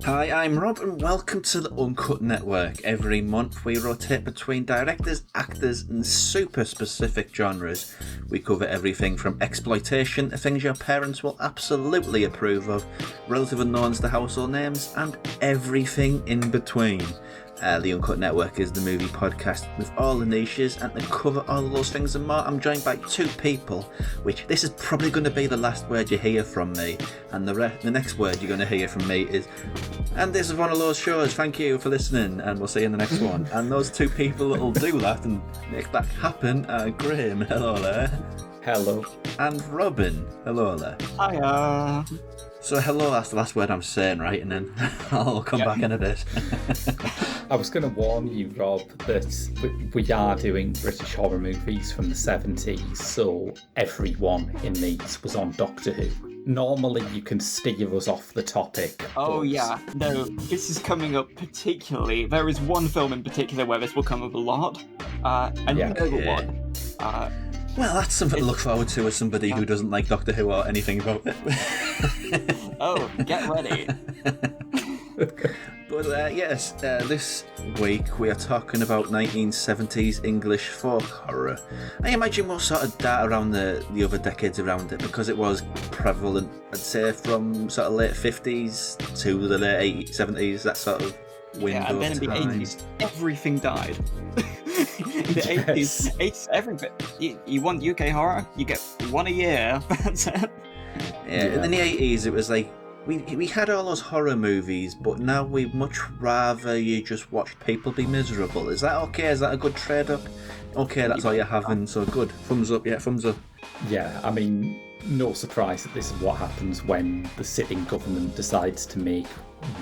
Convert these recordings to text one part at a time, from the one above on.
Hi, I'm Rob and welcome to the Uncut Network. Every month we rotate between directors, actors and super specific genres. We cover everything from exploitation to things your parents will absolutely approve of, relative unknowns to household names, and everything in between. The Uncut Network is the movie podcast with all the niches, and to cover all of those things and more, I'm joined by two people, which this is probably going to be the last word you hear from me, and the next word you're going to hear from me is, and this is one of those shows, thank you for listening, and we'll see you in the next one. And those two people that will do that and make that happen are Graham, hello there. Hello. And Robyn, hello there. Hiya. So hello, that's the last word I'm saying, right? And then I'll come back in a bit. I was going to warn you, Rob, that we are doing British horror movies from the 70s, so everyone in these was on Doctor Who. Normally you can steer us off the topic. Oh yeah, no, this is coming up particularly. There is one film in particular where this will come up a lot, and Yeah. you know the one. Well, that's something to look forward to as somebody who doesn't like Doctor Who or anything about it. Oh, get ready. But yes, this week we are talking about 1970s English folk horror. I imagine we'll sort of dart around the other decades around it because it was prevalent, I'd say, from sort of late 50s to the late 70s, that sort of window Yeah, and then in the of time. 80s, everything died. In the 80s, everything. You want UK horror? You get one a year. That's it. Yeah, in the 80s it was like, we had all those horror movies, but now we'd much rather you just watch people be miserable. Is that okay? Is that a good trade-up? Okay, that's all you're having, so good. Thumbs up, yeah, thumbs up. Yeah, I mean, no surprise that this is what happens when the sitting government decides to make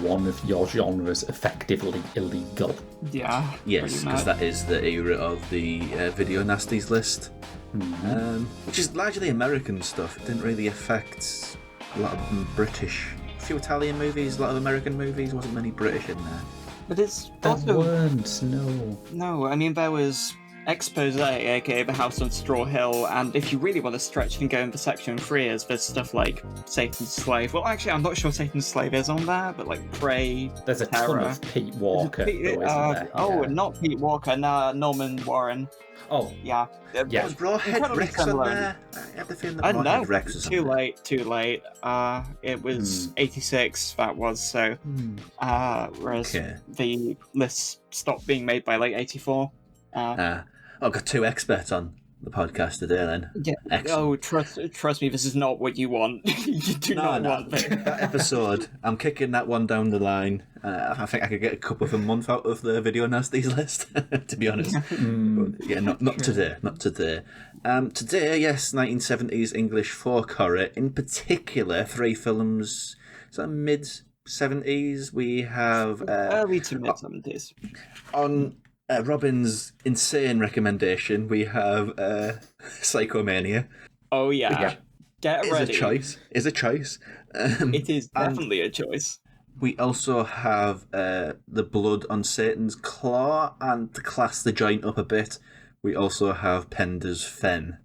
one of your genres effectively illegal. Yeah. Yes, because that is the era of the video nasties list, which is largely American stuff. It didn't really affect a lot of British. A few Italian movies, a lot of American movies, wasn't many British in there. But it's There also... weren't, no. No, I mean, there was Expose, aka The House on Straw Hill, and if you really want to stretch and go into Section 3, there's stuff like Satan's Slave. Well, actually, I'm not sure Satan's Slave is on there, but like Prey, There's a Terror. ton of Pete Walker, though, isn't there? Oh, Yeah. not Pete Walker, nah, Norman Warren. Oh, Yeah. Yeah. Was Rawhead Incredibly Rex on similar. there? I have the feeling that I don't know. Rawhead Rex was on Too there. late. It was 86, that was, so. Whereas Okay. the list stopped being made by like 84. I've got two experts on the podcast today then. Yeah. Excellent. Oh, trust me, this is not what you want. You do not want this. That episode, I'm kicking that one down the line. I think I could get a couple of a month out of the video nasties list, to be honest. But yeah, not today. Not today. Today, yes, 1970s English folk horror. In particular, three films, sort of mid-70s. We have Early to mid 70s. on Robyn's insane recommendation, we have Psychomania. Oh yeah. Get ready. Is a choice. It is and definitely a choice. we also have The Blood on Satan's Claw, and to class the joint up a bit, we also have Penda's Fen.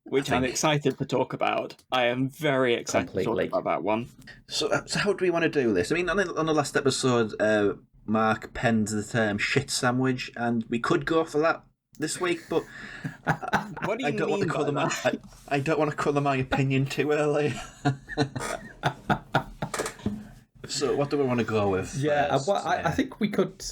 Which I'm excited to talk about. I am very excited Completely. to talk about that one. So how do we want to do this? I mean, on the last episode, Mark penned the term shit sandwich, and we could go for that this week, but What do you I don't want to mean colour by my that? I don't want to colour my opinion too early. So what do we want to go with? Yeah, first? well, I think we could.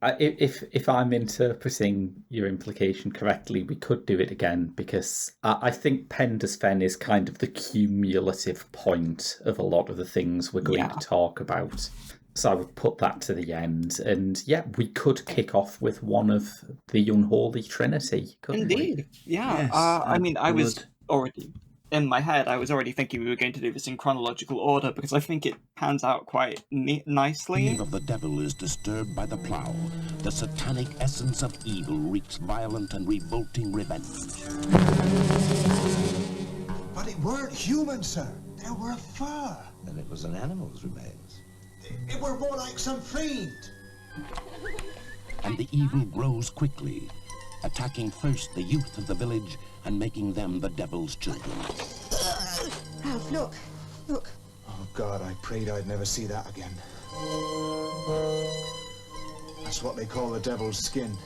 If I'm interpreting your implication correctly, we could do it again, because I think Penda's Fen is kind of the cumulative point of a lot of the things we're going to talk about. So I would put that to the end. And yeah, we could kick off with one of the unholy Trinity, couldn't we? Indeed. Yeah. Yes, I mean, I was Blood. already... In my head, I was already thinking we were going to do this in chronological order, because I think it pans out quite nicely. The of the devil is disturbed by the plow. The satanic essence of evil wreaks violent and revolting revenge. But it weren't human, sir. They were fur. Then it was an animal's remains. It were more like some fiend. And the evil grows quickly, attacking first the youth of the village and making them the devil's children. Ralph, look. Oh, God, I prayed I'd never see that again. That's what they call the devil's skin.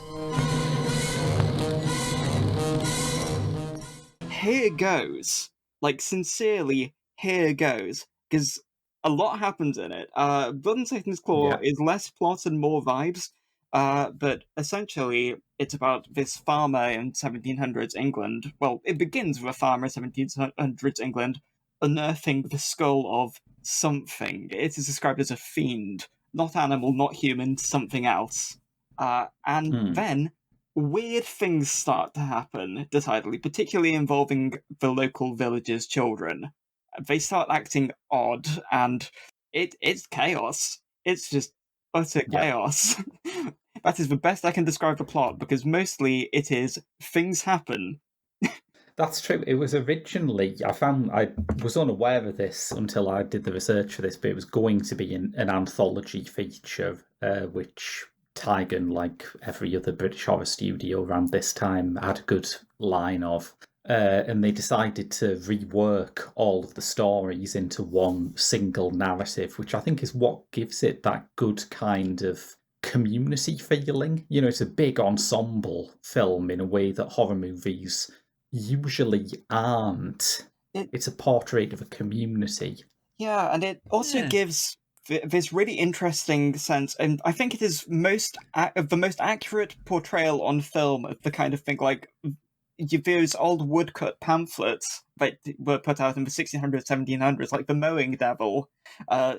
Here goes. Like, sincerely, here goes. Because a lot happens in it. Blood and Satan's Claw is less plot and more vibes. But essentially, it's about this farmer in 1700s England. Well, it begins with a farmer in 1700s England unearthing the skull of something. It is described as a fiend. Not animal, not human, something else. And then weird things start to happen, decidedly, particularly involving the local villagers' children. They start acting odd, and it's chaos. It's just utter chaos. That is the best I can describe the plot, because mostly it is things happen. That's true. It was originally, I was unaware of this until I did the research for this, but it was going to be an anthology feature, which Tigan, like every other British horror studio around this time, had a good line of. And they decided to rework all of the stories into one single narrative, which I think is what gives it that good kind of community feeling. You know, it's a big ensemble film in a way that horror movies usually aren't. It's a portrait of a community. Yeah, and it also gives this really interesting sense, and I think it is the most accurate portrayal on film of the kind of thing, like those old woodcut pamphlets that were put out in the 1600s, 1700s, like the Mowing Devil,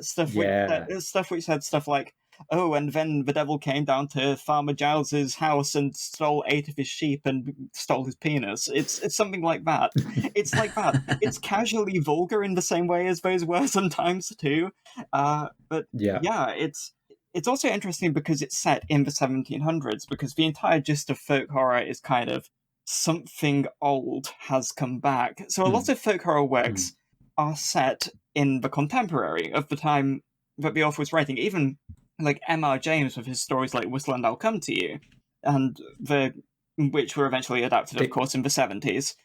stuff which said stuff like, oh, and then the devil came down to Farmer Giles's house and stole 8 of his sheep and stole his penis. It's something like that. It's like that. It's casually vulgar in the same way as those were sometimes too. But it's also interesting because it's set in the 1700s, because the entire gist of folk horror is kind of something old has come back. So a lot of folk horror works are set in the contemporary of the time that the author was writing. Even like M.R. James with his stories like Whistle and I'll Come to You, and which were eventually adapted, of course, in the 70s.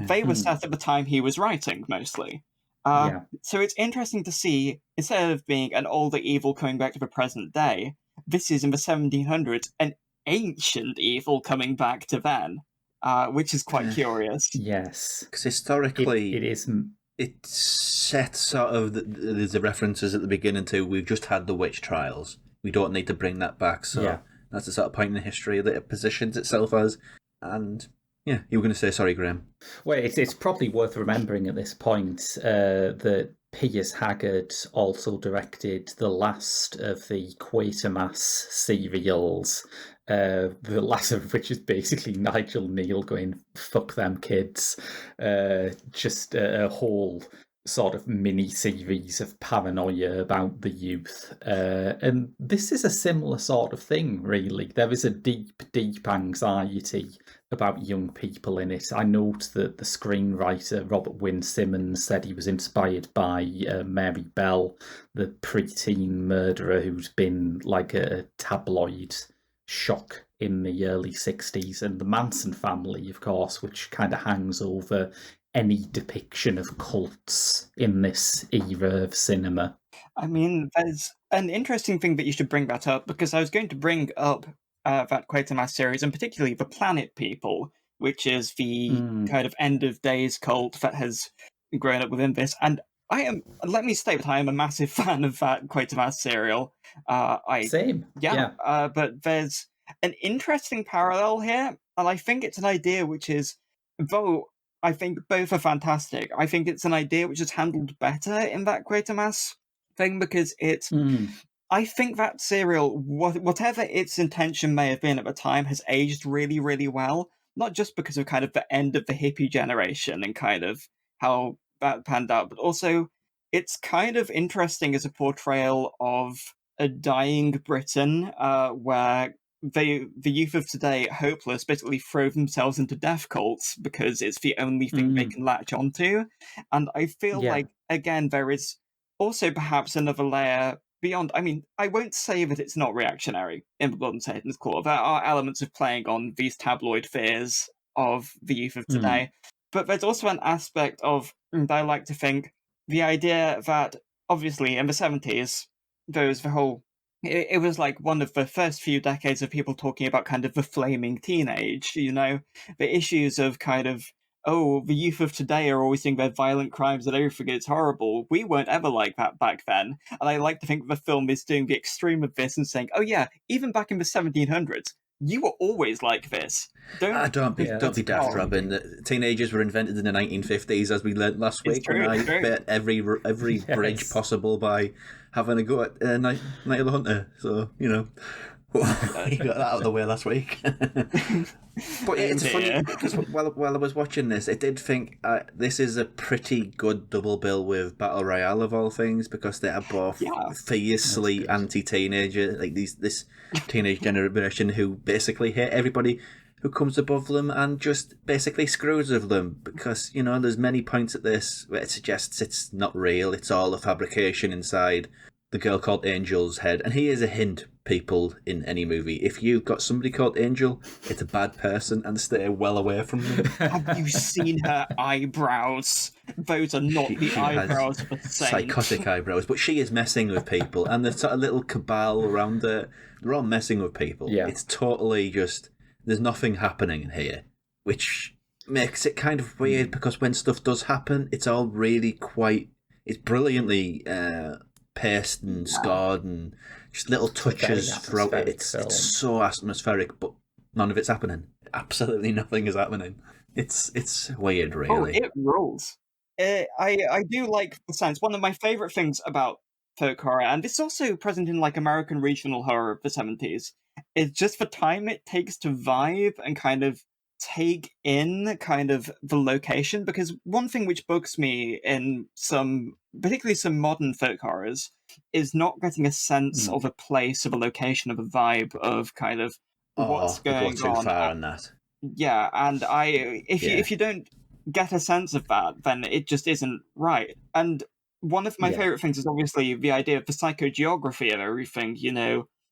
They were set at the time he was writing, mostly. So it's interesting to see, instead of being an older evil coming back to the present day, this is in the 1700s, an ancient evil coming back to then, which is quite curious. Yes. Because historically, it is. It's set sort of, there's the references at the beginning to, we've just had the witch trials. We don't need to bring that back. So that's the sort of point in history that it positions itself as. And yeah, you were going to say, sorry, Graham. Well, it's probably worth remembering at this point that Piers Haggard also directed the last of the Quatermass serials, the latter of which is basically Nigel Neal going, fuck them kids. Just a whole sort of mini-series of paranoia about the youth. And this is a similar sort of thing, really. There is a deep, deep anxiety about young people in it. I note that the screenwriter, Robert Wynne Simmons, said he was inspired by Mary Bell, the preteen murderer who's been like a tabloid shock in the early 60s, and the Manson family, of course, which kind of hangs over any depiction of cults in this era of cinema. I mean, there's an interesting thing that you should bring that up, because I was going to bring up that Quatermass series, and particularly the Planet People, which is the kind of end of days cult that has grown up within this. And let me state that I am a massive fan of that Quatermass serial. Same. Yeah. But there's an interesting parallel here, and I think it's an idea which is, though I think both are fantastic, I think it's an idea which is handled better in that Quatermass thing, because it's... I think that serial, whatever its intention may have been at the time, has aged really, really well. Not just because of kind of the end of the hippie generation and kind of how that panned out, but also it's kind of interesting as a portrayal of a dying Britain, where the youth of today, hopeless, basically throw themselves into death cults because it's the only thing they can latch onto. And I feel like, again, there is also perhaps another layer beyond. I mean, I won't say that it's not reactionary in Blood and Satan's Claw. There are elements of playing on these tabloid fears of the youth of today. But there's also an aspect of, I like to think, the idea that, obviously, in the 70s, the whole. It was like one of the first few decades of people talking about kind of the flaming teenage, the issues of kind of, oh, the youth of today are always doing their violent crimes and everything is horrible. We weren't ever like that back then. And I like to think the film is doing the extreme of this and saying, oh yeah, even back in the 1700s, you were always like this. Don't be daft, Robyn. The teenagers were invented in the 1950s, as we learnt last week. True, when I true. bet every bridge possible by having a go at Night of the Hunter. So, you got that out of the way last week. But it's funny, because while I was watching this, I did think this is a pretty good double bill with Battle Royale of all things, because they are both fiercely anti-teenager, like this teenage generation who basically hate everybody who comes above them and just basically screws of them, because, there's many points at this where it suggests it's not real, it's all a fabrication inside the girl called Angel's head. And here's a hint, people, in any movie: if you've got somebody called Angel, it's a bad person, and stay well away from them. Have you seen her eyebrows? Those are not the eyebrows of a saint. Psychotic eyebrows, but she is messing with people, and the sort of little cabal around her, they're all messing with people. Yeah. It's totally just, there's nothing happening here, which makes it kind of weird, because when stuff does happen, it's all really it's brilliantly paced and scored, and just little touches throughout it. It's so atmospheric, but none of it's happening. Absolutely nothing is happening. It's weird, really. Oh, it rules. I do like the sense. One of my favourite things about folk horror, and it's also present in like American regional horror of the 70s, is just the time it takes to vibe and kind of take in kind of the location. Because one thing which bugs me in particularly some modern folk horrors, is not getting a sense of a place, of a location, of a vibe, of kind of what's going too on. Far on that. Yeah, and if you don't get a sense of that, then it just isn't right. And one of my favourite things is obviously the idea of the psychogeography of everything,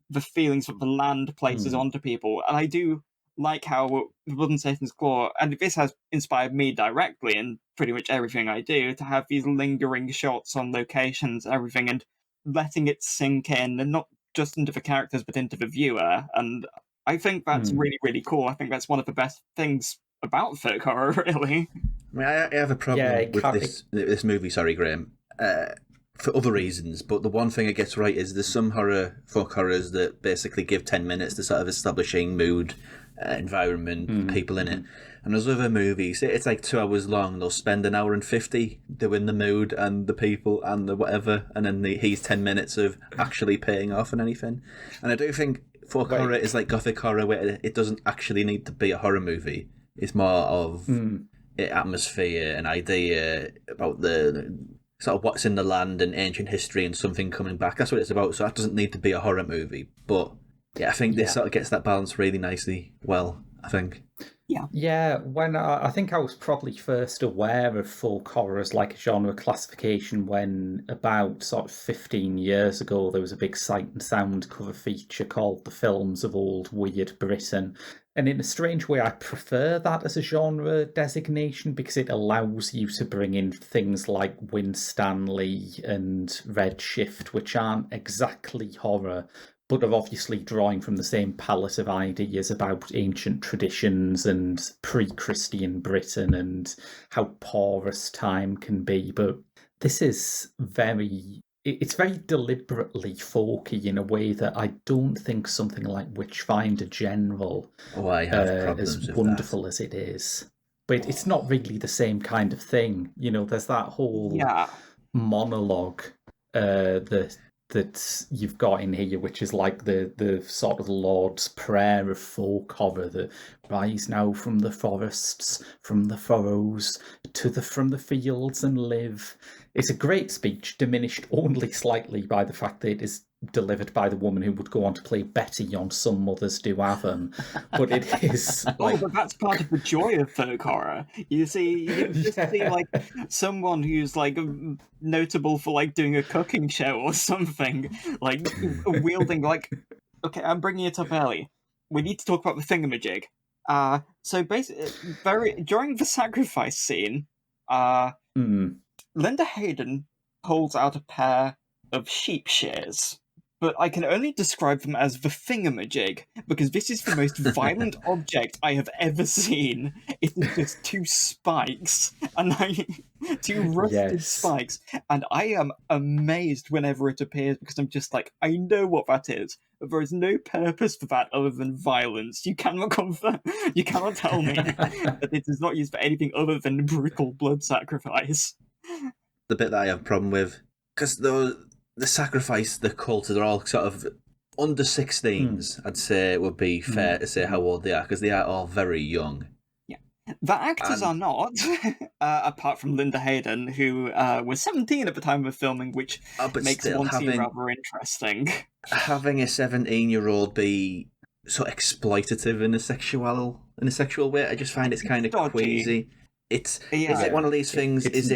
the feelings that the land places onto people. And I do like how the Blood and Satan's Claw, and this has inspired me directly in pretty much everything I do, to have these lingering shots on locations and everything, and letting it sink in, and not just into the characters, but into the viewer. And I think that's really, really cool. I think that's one of the best things about folk horror, really. I mean, I have a problem with this movie, sorry, Graham, for other reasons, but the one thing it gets right is there's some folk horrors that basically give 10 minutes to sort of establishing mood, environment, people in it. And there's other movies, it's like 2 hours long, they'll spend 1 hour and 50 doing the mood and the people and the whatever, and then he's 10 minutes of actually paying off and anything. And I do think folk horror is like gothic horror, where it doesn't actually need to be a horror movie. It's more of atmosphere and idea about the sort of what's in the land and ancient history and something coming back. That's what it's about. So that doesn't need to be a horror movie. But yeah, I think this sort of gets that balance really nicely well, I think. Yeah, when I think I was probably first aware of folk horror as like a genre classification when about sort of 15 years ago there was a big Sight and Sound cover feature called The Films of Old Weird Britain. And in a strange way, I prefer that as a genre designation, because it allows you to bring in things like Winstanley and Redshift, which aren't exactly horror, but are obviously drawing from the same palette of ideas about ancient traditions and pre-Christian Britain and how porous time can be. But this is it's very deliberately folky in a way that I don't think something like Witchfinder General, I have problems as with wonderful as it is. But it's not really the same kind of thing. There's that whole monologue that you've got in here, which is like the sort of Lord's Prayer of folk horror, the rise now from the forests, from the furrows, from the fields and live. It's a great speech, diminished only slightly by the fact that it is delivered by the woman who would go on to play Betty on Some Mothers Do Have 'Em. But it is but that's part of the joy of folk horror. You see like someone who's like notable for like doing a cooking show or something, like wielding like, okay, I'm bringing it up early. We need to talk about the thingamajig. So basically, during the sacrifice scene, Linda Hayden pulls out a pair of sheep shears. but I can only describe them as the thingamajig, because this is the most violent object I have ever seen. It is just two spikes, and two rusted spikes, and I am amazed whenever it appears, because I'm just like, I know what that is, but there is no purpose for that other than violence. You cannot you cannot tell me that it is not used for anything other than brutal blood sacrifice. The bit that I have a problem with, because the sacrifice, the cult, they're all sort of under 16s, I'd say it would be fair to say how old they are, because they are all very young. Yeah. The actors are not, apart from Linda Hayden, who was 17 at the time of filming, which makes one scene rather interesting. Having a 17-year-old be so exploitative in a sexual way, I just find it's kind of queasy. Is it one of these things? Is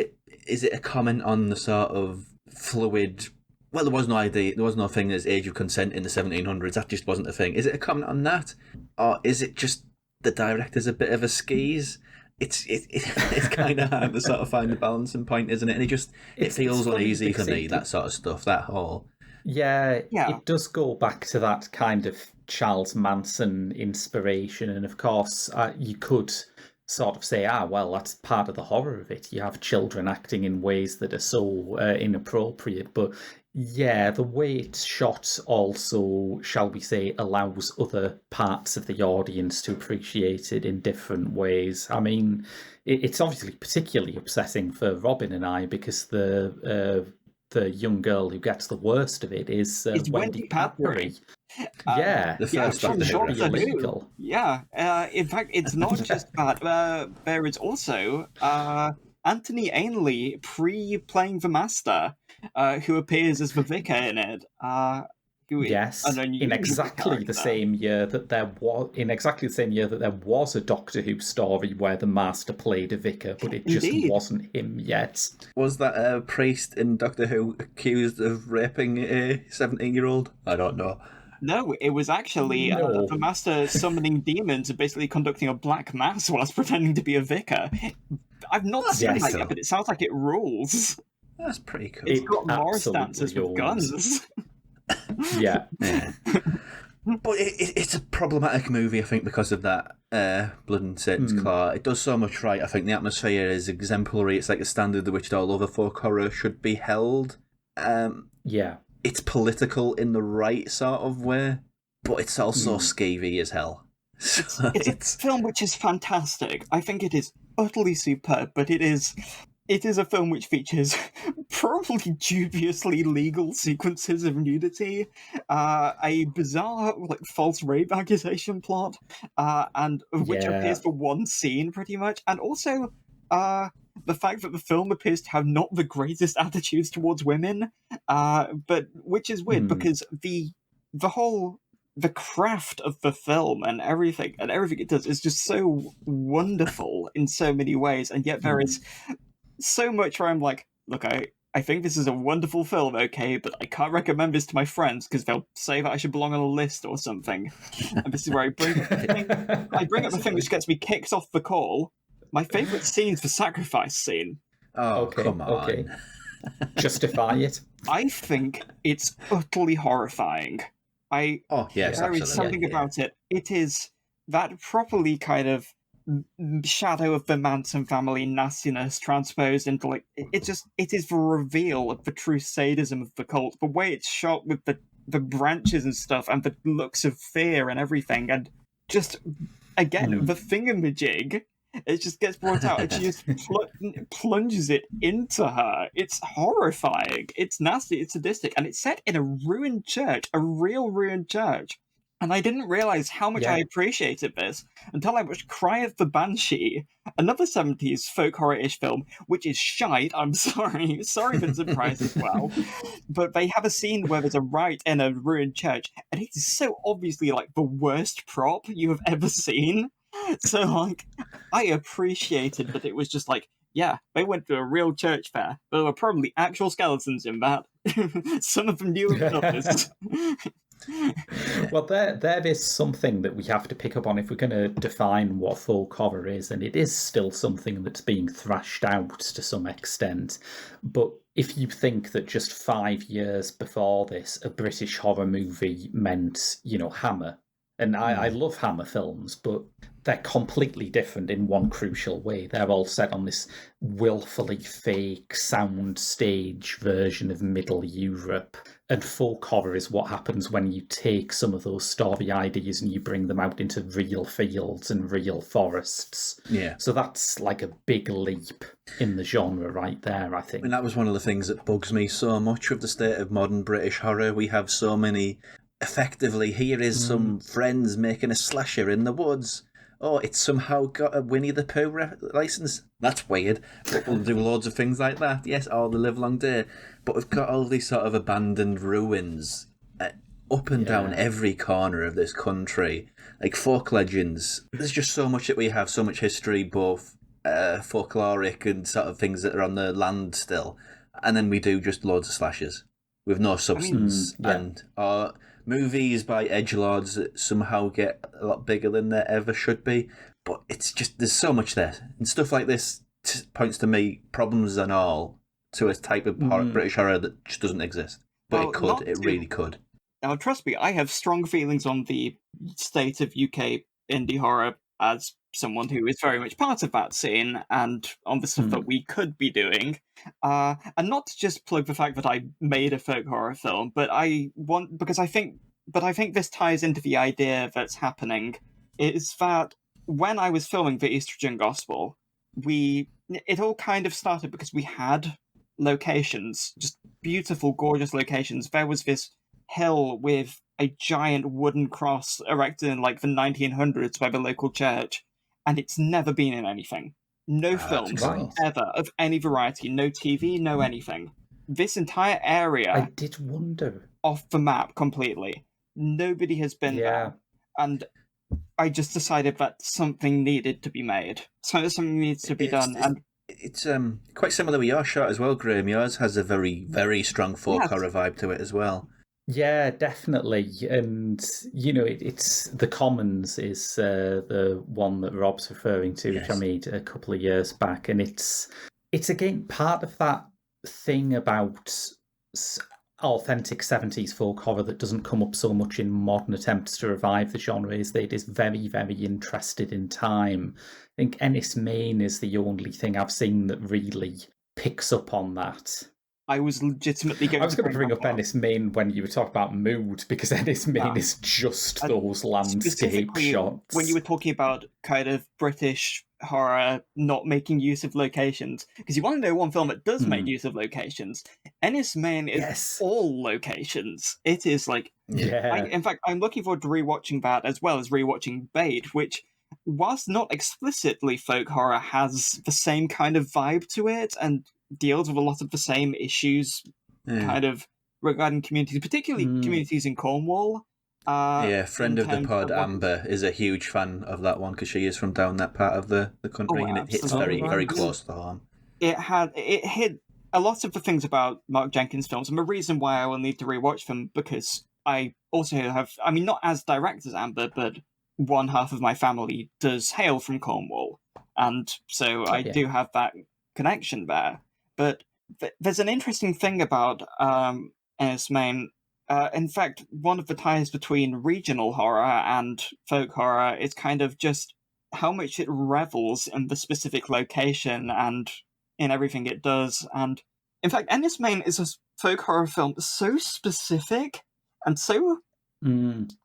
it a comment on the sort of fluid? Well, there was no thing as age of consent in the 1700s. That just wasn't a thing. Is it a comment on that, or is it just the director's a bit of a skis? It's kind of hard to sort of find the balancing point, isn't it? And it feels uneasy for me, that sort of stuff. That whole it does go back to that kind of Charles Manson inspiration, and of course, you could sort of say, well, that's part of the horror of it. You have children acting in ways that are so inappropriate, but the way it's shot also, shall we say, allows other parts of the audience to appreciate it in different ways. I mean, it's obviously particularly upsetting for Robyn and I, because the young girl who gets the worst of it is Wendy Padbury. The first from illegal. In fact, it's not just that. There is also Anthony Ainley playing the Master, who appears as the vicar in it. In exactly the same year that there was a Doctor Who story where the Master played a vicar, but it just wasn't him yet. Was that a priest in Doctor Who accused of raping a 17-year-old? I don't know. No, it was actually the Master summoning demons and basically conducting a black mass whilst pretending to be a vicar. I've not seen that yet, but it sounds like it rules. That's pretty cool. It's got Morris dancers with guns. Yeah. But it's a problematic movie, I think, because of that Blood and Satan's Claw. It does so much right. I think the atmosphere is exemplary. It's like a standard to which all other folk horror should be held. It's political in the right sort of way, but it's also skeevy as hell. It's a film which is fantastic. I think it is utterly superb, but it is a film which features probably dubiously legal sequences of nudity, a bizarre false rape accusation plot, and which appears for one scene pretty much, and also the fact that the film appears to have not the greatest attitudes towards women, but which is weird because the craft of the film and everything it does is just so wonderful in so many ways, and yet there is so much where I'm like, look, I think this is a wonderful film, okay, but I can't recommend this to my friends because they'll say that I should belong on a list or something. And this is where I bring up the thing which gets me kicked off the call. My favourite scene's the sacrifice scene. Oh, come on. Okay. Justify it. I think it's utterly horrifying. There is something about it. It is that properly kind of shadow of the Manson family nastiness transposed into it is the reveal of the true sadism of the cult. The way it's shot with the branches and stuff and the looks of fear and everything, and just again the thingamajig. It just gets brought out and she just plunges it into her. It's horrifying. It's nasty. It's sadistic. And it's set in a ruined church, a real ruined church. And I didn't realise how much I appreciated this until I watched Cry of the Banshee, another 70s folk horror-ish film, which is shite. I'm sorry. Sorry, Vincent Price as well. But they have a scene where there's a riot in a ruined church, and it is so obviously the worst prop you have ever seen. So, I appreciated that it was just they went to a real church fair. There were probably actual skeletons in that. Some of them knew of others. Well, there is something that we have to pick up on if we're going to define what folk horror is, and it is still something that's being thrashed out to some extent. But if you think that just 5 years before this, a British horror movie meant, Hammer, and I love Hammer films, but they're completely different in one crucial way. They're all set on this willfully fake sound stage version of Middle Europe. And folk horror is what happens when you take some of those story ideas and you bring them out into real fields and real forests. Yeah. So that's like a big leap in the genre right there, I think. And that was one of the things that bugs me so much with the state of modern British horror. We have so many... Effectively, here is some friends making a slasher in the woods. Oh, it's somehow got a Winnie the Pooh license. That's weird. But we'll do loads of things like that. Yes, all the live long day. But we've got all these sort of abandoned ruins up and down every corner of this country. Like folk legends. There's just so much that we have, so much history, both folkloric and sort of things that are on the land still. And then we do just loads of slashers with no substance. And movies by edgelords that somehow get a lot bigger than they ever should be. But it's just, there's so much there. And stuff like this points to me, problems and all, to a type of British horror that just doesn't exist. But it could, it really could. Now, trust me, I have strong feelings on the state of UK indie horror as someone who is very much part of that scene and on the stuff that we could be doing. And not to just plug the fact that I made a folk horror film, but I think this ties into the idea that's happening, is that when I was filming the Estrogen Gospel, it all kind of started because we had locations, just beautiful, gorgeous locations. There was this hill with a giant wooden cross erected in like the 1900s by the local church, and it's never been in anything. No films ever of any variety, no TV, no anything. This entire area, I did wonder, off the map completely. Nobody has been there, and I just decided that something needed to be made. So something needs to be done, and it's quite similar with your shot as well, Graham. Yours has a very, very strong folk horror vibe to it as well. Yeah, definitely. And, it's The Commons is the one that Rob's referring to, which I made a couple of years back. And it's again, part of that thing about authentic 70s folk horror that doesn't come up so much in modern attempts to revive the genre is that it is very, very interested in time. I think Ennis Main is the only thing I've seen that really picks up on that. I was legitimately going to bring up Ennis Main when you were talking about mood, because Ennis Main is just those landscape shots. When you were talking about kind of British horror not making use of locations, because you want to know one film that does make use of locations, Ennis Main is all locations. It is like... in fact, I'm looking forward to rewatching that as well as rewatching Bait, which, whilst not explicitly folk horror, has the same kind of vibe to it, and deals with a lot of the same issues kind of regarding communities, particularly communities in Cornwall. Friend of the pod, Amber, is a huge fan of that one because she is from down that part of the country, and it hits very, very close to home. It hit a lot of the things about Mark Jenkins' films, and the reason why I will need to rewatch them, because I also have, not as direct as Amber, but one half of my family does hail from Cornwall, and so I do have that connection there. But there's an interesting thing about Ennis Main. In fact, one of the ties between regional horror and folk horror is kind of just how much it revels in the specific location and in everything it does. And in fact, Ennis Main is a folk horror film so specific and so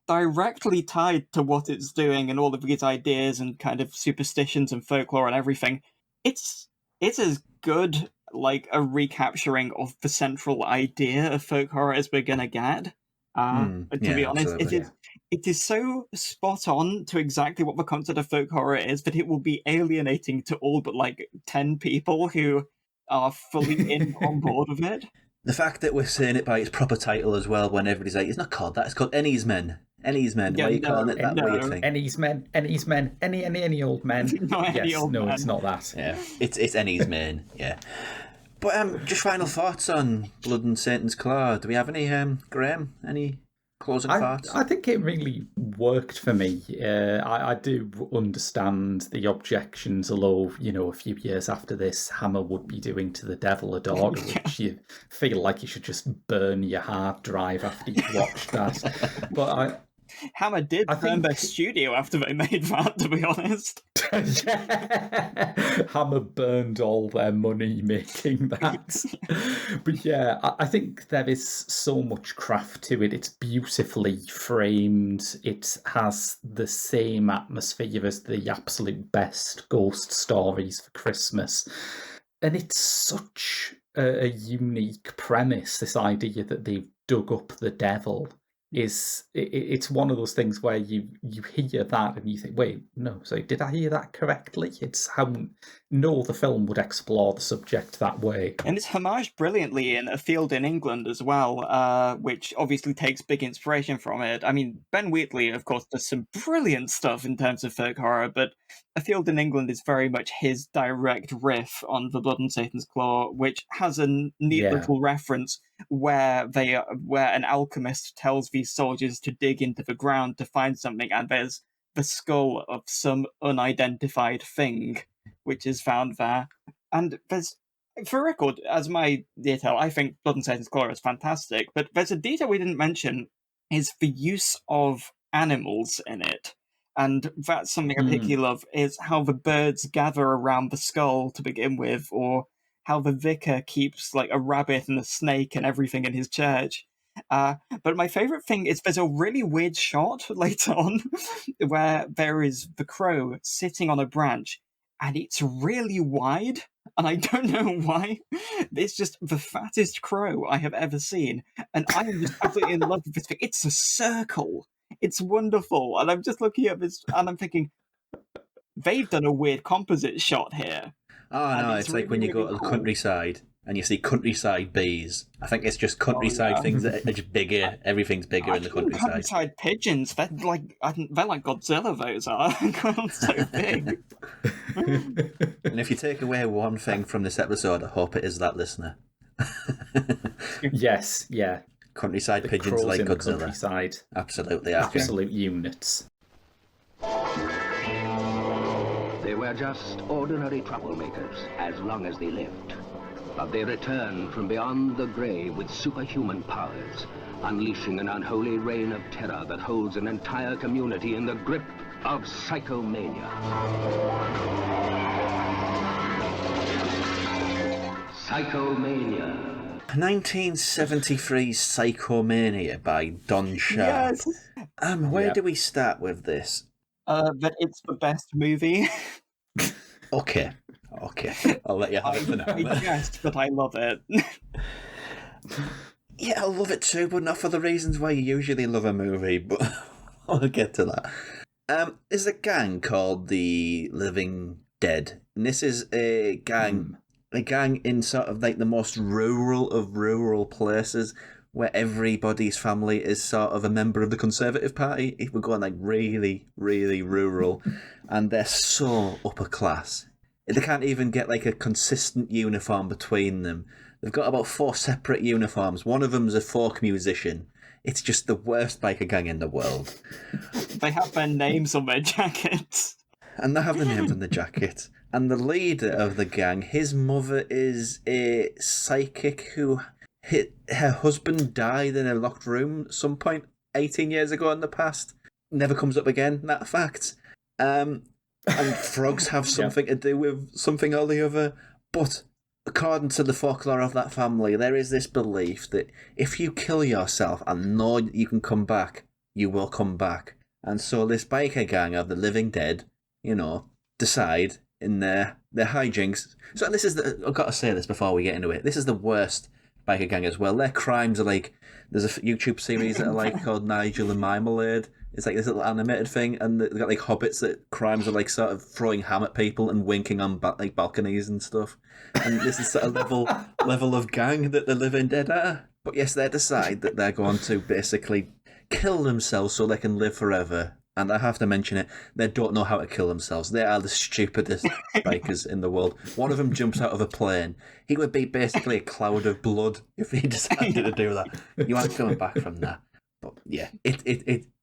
directly tied to what it's doing and all of its ideas and kind of superstitions and folklore and everything. It's as good like a recapturing of the central idea of folk horror as we're gonna get. To be honest, it is so spot on to exactly what the concept of folk horror is that it will be alienating to all but like 10 people who are fully on board with it. The fact that we're saying it by its proper title as well, when everybody's like, it's not called that, it's called Ennis Men. Ennis Men. Why are you calling it that weird thing? Ennis Men. Any old men. It's not that. Yeah, it's Ennis Men. Yeah. But just final thoughts on Blood and Satan's Claw. Do we have any, Graham? Any Closing thoughts? I think it really worked for me. I do understand the objections, although, a few years after this, Hammer would be doing To the Devil a Dog, which you feel like you should just burn your hard drive after you've watched that. But Hammer did burn their studio after they made that, to be honest. Hammer burned all their money making that. But yeah, I think there is so much craft to it. It's beautifully framed. It has the same atmosphere as the absolute best ghost stories for Christmas. And it's such a unique premise, this idea that they've dug up the devil. It's one of those things where you hear that and you think, wait, no, so did I hear that correctly? It's how no other film would explore the subject that way. And it's homaged brilliantly in A Field in England as well, which obviously takes big inspiration from it. I mean, Ben Wheatley, of course, does some brilliant stuff in terms of folk horror, but A Field in England is very much his direct riff on The Blood on Satan's Claw, which has a neat little reference where an alchemist tells these soldiers to dig into the ground to find something, and there's the skull of some unidentified thing, which is found there. And there's, for record, as my detail, I think Blood and Satan's Claw is fantastic, but there's a detail we didn't mention, is the use of animals in it. And that's something I particularly love, is how the birds gather around the skull to begin with, or how the vicar keeps like a rabbit and a snake and everything in his church. But my favourite thing is there's a really weird shot later on where there is the crow sitting on a branch and it's really wide. And I don't know why. It's just the fattest crow I have ever seen. And I am just absolutely in love with this thing. It's a circle. It's wonderful. And I'm just looking at this and I'm thinking, they've done a weird composite shot here. Oh, no, it's like when you go to the countryside and you see countryside bees. I think it's just countryside things that are just bigger. Everything's bigger in the countryside. Countryside pigeons, they're like Godzilla, those are. They're so big. And if you take away one thing from this episode, I hope it is that, listener. Yes, yeah. Countryside the pigeons like Godzilla. Countryside. Absolutely. Absolute units. They were just ordinary troublemakers as long as they lived. But they returned from beyond the grave with superhuman powers, unleashing an unholy reign of terror that holds an entire community in the grip of psychomania. Psychomania. 1973's Psychomania by Don Sharp. Yes. Where do we start with this? That it's the best movie. Okay. I'll let you have it for now. I guessed, but I love it. Yeah, I love it too, but not for the reasons why you usually love a movie, but I'll get to that. There's a gang called the Living Dead, and this is a gang in sort of like the most rural of rural places, where everybody's family is sort of a member of the Conservative Party. If we're going like really, really rural, and they're so upper class. They can't even get like a consistent uniform between them. They've got about 4 separate uniforms. One of them's a folk musician. It's just the worst biker gang in the world. They have their names on their jackets. And they have the names on the jacket. And the leader of the gang, his mother is a psychic who her husband died in a locked room at some point 18 years ago in the past. Never comes up again, that fact. And frogs have something to do with something or the other. But according to the folklore of that family, there is this belief that if you kill yourself and know you can come back, you will come back. And so this biker gang of the Living Dead, decide in their hijinks. So this is I've got to say this before we get into it. This is the worst biker gang as well. Their crimes are like, there's a YouTube series that are like called Nigel and Marmalade. It's like this little animated thing, and they've got like hobbits that crimes are like sort of throwing ham at people and winking on like balconies and stuff. And this is sort of level of gang that the Living Dead are. But yes, they decide that they're going to basically kill themselves so they can live forever. And I have to mention it, they don't know how to kill themselves. They are the stupidest bikers in the world. One of them jumps out of a plane. He would be basically a cloud of blood if he decided to do that. You aren't coming back from that. But yeah,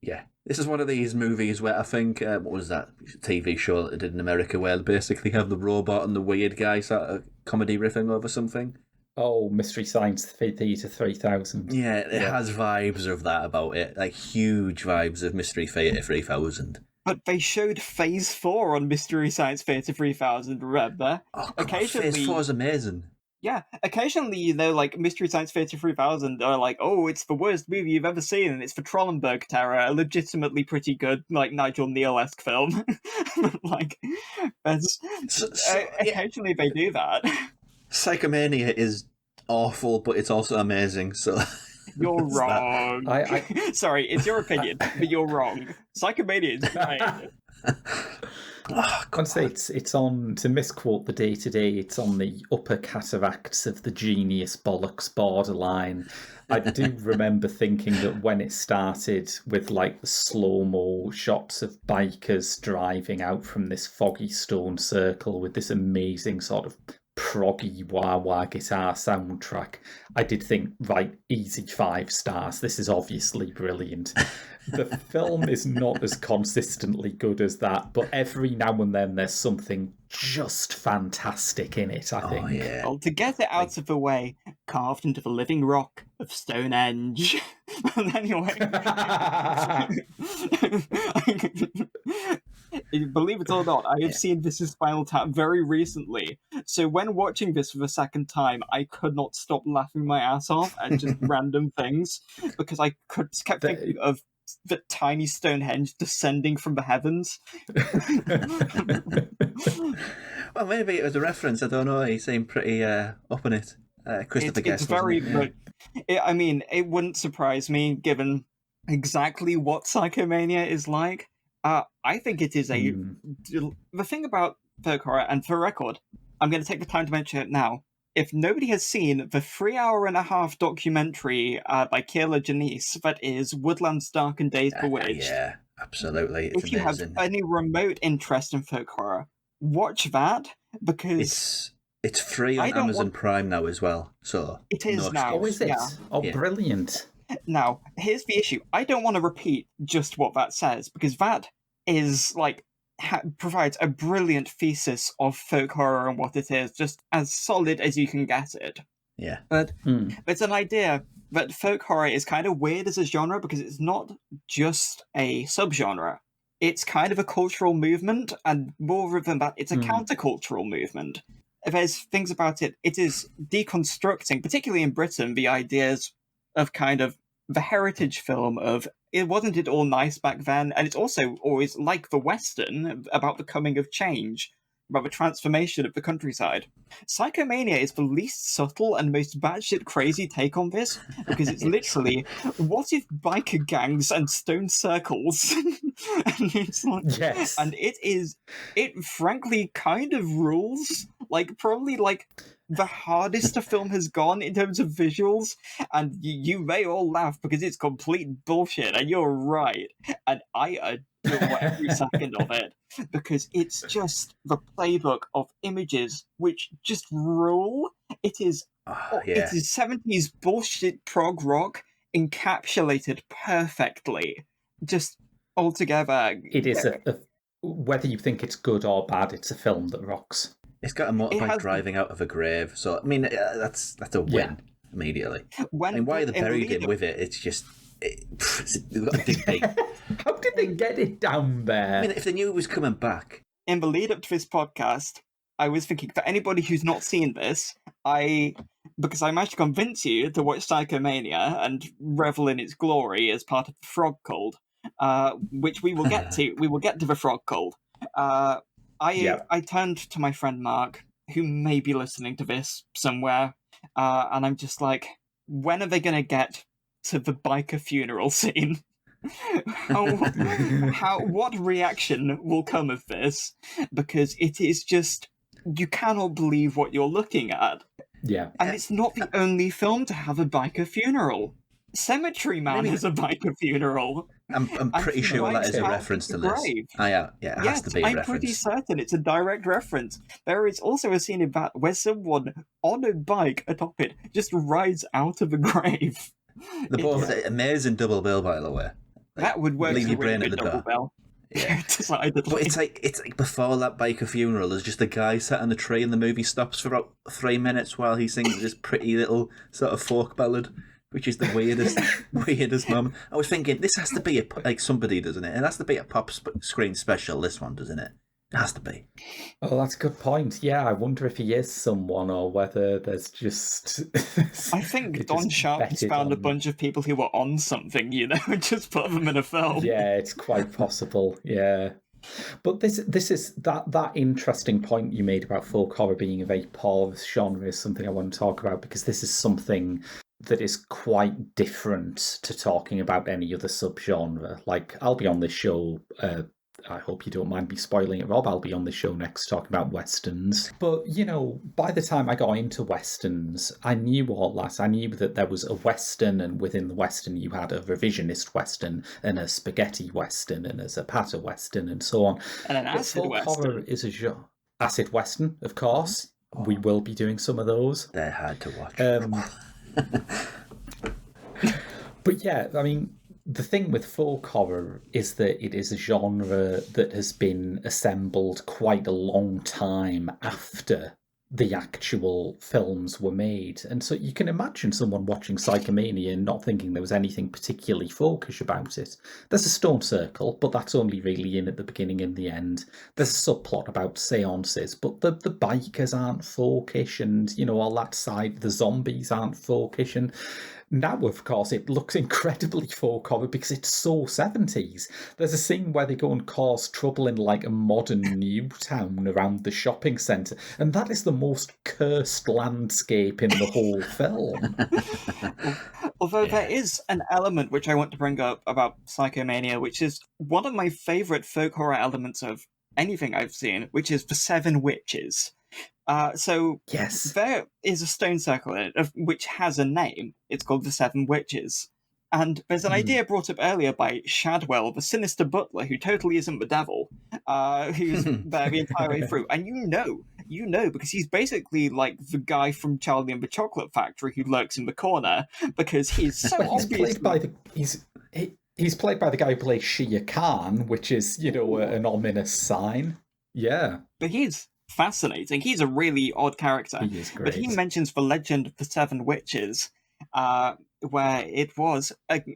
yeah. This is one of these movies where I think, what was that TV show that they did in America where they basically have the robot and the weird guy sort of comedy riffing over something? Oh, Mystery Science Theater 3000. Yeah, it has vibes of that about it, like huge vibes of Mystery Theater 3000. But they showed Phase 4 on Mystery Science Theater 3000, remember? Oh, God, Phase 4 is amazing. Yeah, occasionally, like, Mystery Science Theater 3000 are like, oh, it's the worst movie you've ever seen, and it's the Trollenberg Terror, a legitimately pretty good, like, Nigel Neal-esque film. Like, occasionally they do that. Psychomania is awful, but it's also amazing, so... You're wrong. Sorry, it's your opinion, but you're wrong. Psychomania is great. I'd say it's on, to misquote the day-to-day, it's on the upper cataracts of the genius bollocks borderline. I do remember thinking that when it started with like the slow-mo shots of bikers driving out from this foggy stone circle with this amazing sort of proggy wah-wah guitar soundtrack, I did think, right, easy 5 stars. This is obviously brilliant. The film is not as consistently good as that, but every now and then there's something just fantastic in it, I think. Oh, yeah. Well, to get it out of the way, carved into the living rock of Stonehenge. Anyway. Believe it or not, I have seen this in Spinal Tap very recently. So when watching this for the second time, I could not stop laughing my ass off at just random things, because I kept thinking of the tiny Stonehenge descending from the heavens. Well, maybe it was a reference. I don't know. He seemed pretty up on it. Christopher Guest. It's very good. I mean, it wouldn't surprise me given exactly what Psychomania is like. I think it is the thing about folk horror, and for record, I'm going to take the time to mention it now. If nobody has seen the 3.5-hour documentary by Kayla Janice that is Woodland's Dark and Days Bewitched. Yeah, absolutely. It's if you amazing. have any remote interest in folk horror, watch that, because it's free on Amazon Prime now as well. So it is now. Oh, is it? Yeah. Oh, brilliant. Now, here's the issue. I don't want to repeat just what that says, because that is, like, provides a brilliant thesis of folk horror and what it is, just as solid as you can get it. Yeah. But it's an idea that folk horror is kind of weird as a genre, because it's not just a subgenre. It's kind of a cultural movement, and more than that, it's a countercultural movement. There's things about it. It is deconstructing, particularly in Britain, the ideas of kind of the heritage film of it wasn't it all nice back then, and it's also always like the Western about the coming of change, about the transformation of the countryside. Psychomania is the least subtle and most batshit crazy take on this, because it's literally, what if biker gangs and stone circles? And it's like, yes, and it frankly kind of rules. Like, probably like the hardest the film has gone in terms of visuals, and you may all laugh because it's complete bullshit, and you're right, and I adore every second of it, because it's just the playbook of images which just rule. It is it is 70s bullshit prog rock encapsulated perfectly, just altogether. It is whether you think it's good or bad, it's a film that rocks. It's got a motorbike driving out of a grave, so I mean that's a win immediately. Why are they buried him with it? It's just they've got a dig deep. How did they get it down there? I mean, if they knew it was coming back. In the lead up to this podcast, I was thinking, for anybody who's not seen this, because I managed to convince you to watch Psychomania and revel in its glory as part of the Frog Cult, which we will get to. We will get to the Frog Cult. I turned to my friend Mark, who may be listening to this somewhere, and I'm just like, when are they going to get to the biker funeral scene? What reaction will come of this? Because it is just, you cannot believe what you're looking at. Yeah. And it's not the only film to have a biker funeral. Cemetery Man has a biker funeral. I'm pretty sure that is a reference to this. It has to be a reference. I'm pretty certain it's a direct reference. There is also a scene in that where someone on a bike atop it just rides out of a grave. They're both amazing double bill, by the way. That would work leave as a your really brain at good the double door. bill. Yeah. Decidedly. But it's like before that biker funeral, there's just a guy sat on a tree and the movie stops for about 3 minutes while he sings this pretty little sort of folk ballad, which is the weirdest moment. I was thinking, this has to be like somebody, doesn't it? It has to be a pop screen special, this one, doesn't it? It has to be. Oh, that's a good point. Yeah, I wonder if he is someone or whether there's just... I think Don Sharp just found a bunch of people who were on something, you know, and just put them in a film. Yeah, it's quite possible, yeah. But this is that interesting point you made about folk horror being a very porous genre is something I want to talk about, because this is something that is quite different to talking about any other subgenre. Like, I'll be on this show... I hope you don't mind me spoiling it, Rob. I'll be on the show next talking about Westerns. But, you know, by the time I got into Westerns, I knew all that. I knew that there was a Western, and within the Western you had a revisionist Western, and a spaghetti Western, and a Zapata Western, and so on. And an acid Western. Horror is a genre. Acid Western, of course. We will be doing some of those. They're hard to watch. But yeah, I mean... The thing with folk horror is that it is a genre that has been assembled quite a long time after the actual films were made. And so you can imagine someone watching Psychomania and not thinking there was anything particularly folkish about it. There's a stone circle, but that's only really in at the beginning and the end. There's a subplot about seances, but the bikers aren't folkish, and, you know, all that side, the zombies aren't folkish, and now, of course, it looks incredibly folk horror because it's so 70s. There's a scene where they go and cause trouble in like a modern new town around the shopping centre, and that is the most cursed landscape in the whole film. Although there is an element which I want to bring up about Psychomania, which is one of my favourite folk horror elements of anything I've seen, which is the Seven Witches. Yes, there is a stone circle in it, which has a name. It's called the Seven Witches. And there's an idea brought up earlier by Shadwell, the sinister butler, who totally isn't the devil, who's there the entire way through. And you know, because he's basically like the guy from Charlie and the Chocolate Factory who lurks in the corner, because he's so obvious. He's played by the guy who plays Shia Khan, which is, you know, an ominous sign. Yeah. But he's fascinating. He's a really odd character. He is great. But he mentions the legend of the Seven Witches, where it was,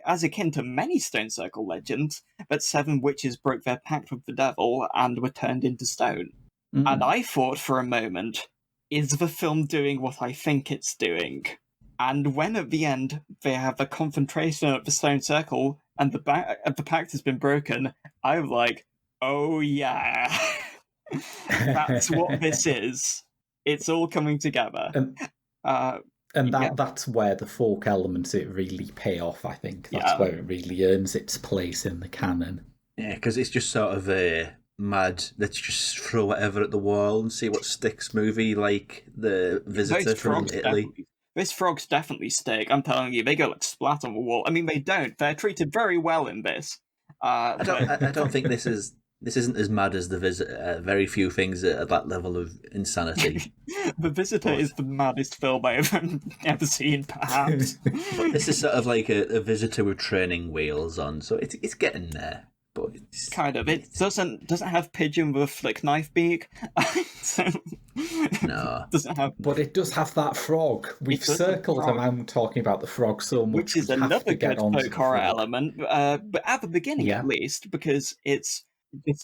as akin to many Stone Circle legends, that 7 witches broke their pact with the devil and were turned into stone. And I thought for a moment, is the film doing what I think it's doing? And when at the end they have the confrontation at the Stone Circle and the pact has been broken, I'm like, oh yeah. That's what this is. It's all coming together. That's where the folk elements it really pay off, I think. That's where it really earns its place in the canon. Yeah, because it's just sort of a mad, let's just throw whatever at the wall and see what sticks movie, like The Visitor from Italy. Those frogs definitely stick, I'm telling you. They go like splat on the wall. I mean, they don't. They're treated very well in this. I don't think this isn't as mad as The Visitor. Very few things at that level of insanity. The Visitor is the maddest film I've ever seen, perhaps. But this is sort of like a visitor with training wheels on, so it's getting there. But it's, kind of. It doesn't have pigeon with a flick knife beak. No. Doesn't have. But it does have that frog. We've circled around talking about the frog so much. Which is another good folk horror element, but at the beginning at least, because it's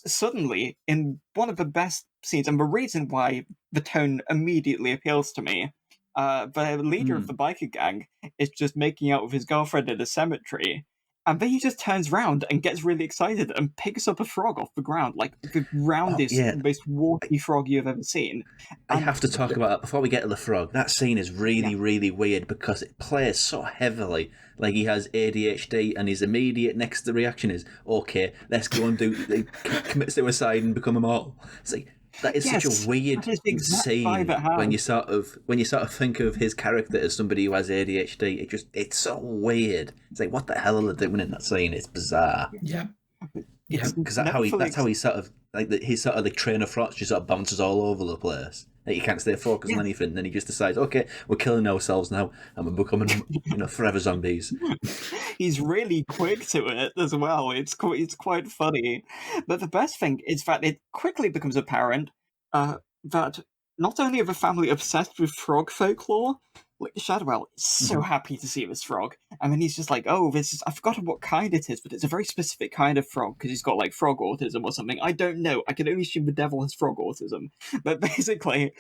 suddenly in one of the best scenes, and the reason why the tone immediately appeals to me. The leader of the biker gang is just making out with his girlfriend in a cemetery, and then he just turns around and gets really excited and picks up a frog off the ground, like the roundest, most warty frog you've ever seen. I have to talk about that before we get to the frog. That scene is really, really weird because it plays so heavily. Like he has ADHD, and his immediate next reaction is, "Okay, let's go and commit suicide and become immortal." It's like that is such a weird scene when you sort of think of his character as somebody who has ADHD. It's so weird. It's like, what the hell are they doing in that scene? It's bizarre. Yeah. Because that's how he sort of like his sort of like train of thought just sort of bounces all over the place. Like, he can't stay focused on anything. And then he just decides, okay, we're killing ourselves now, and we're becoming, forever zombies. He's really quick to it as well. It's quite funny. But the best thing is that it quickly becomes apparent that not only are the family obsessed with frog folklore, like Shadowell is so happy to see this frog. And then he's just like, oh, I've forgotten what kind it is, but it's a very specific kind of frog because he's got like frog autism or something. I don't know. I can only assume the devil has frog autism. But basically,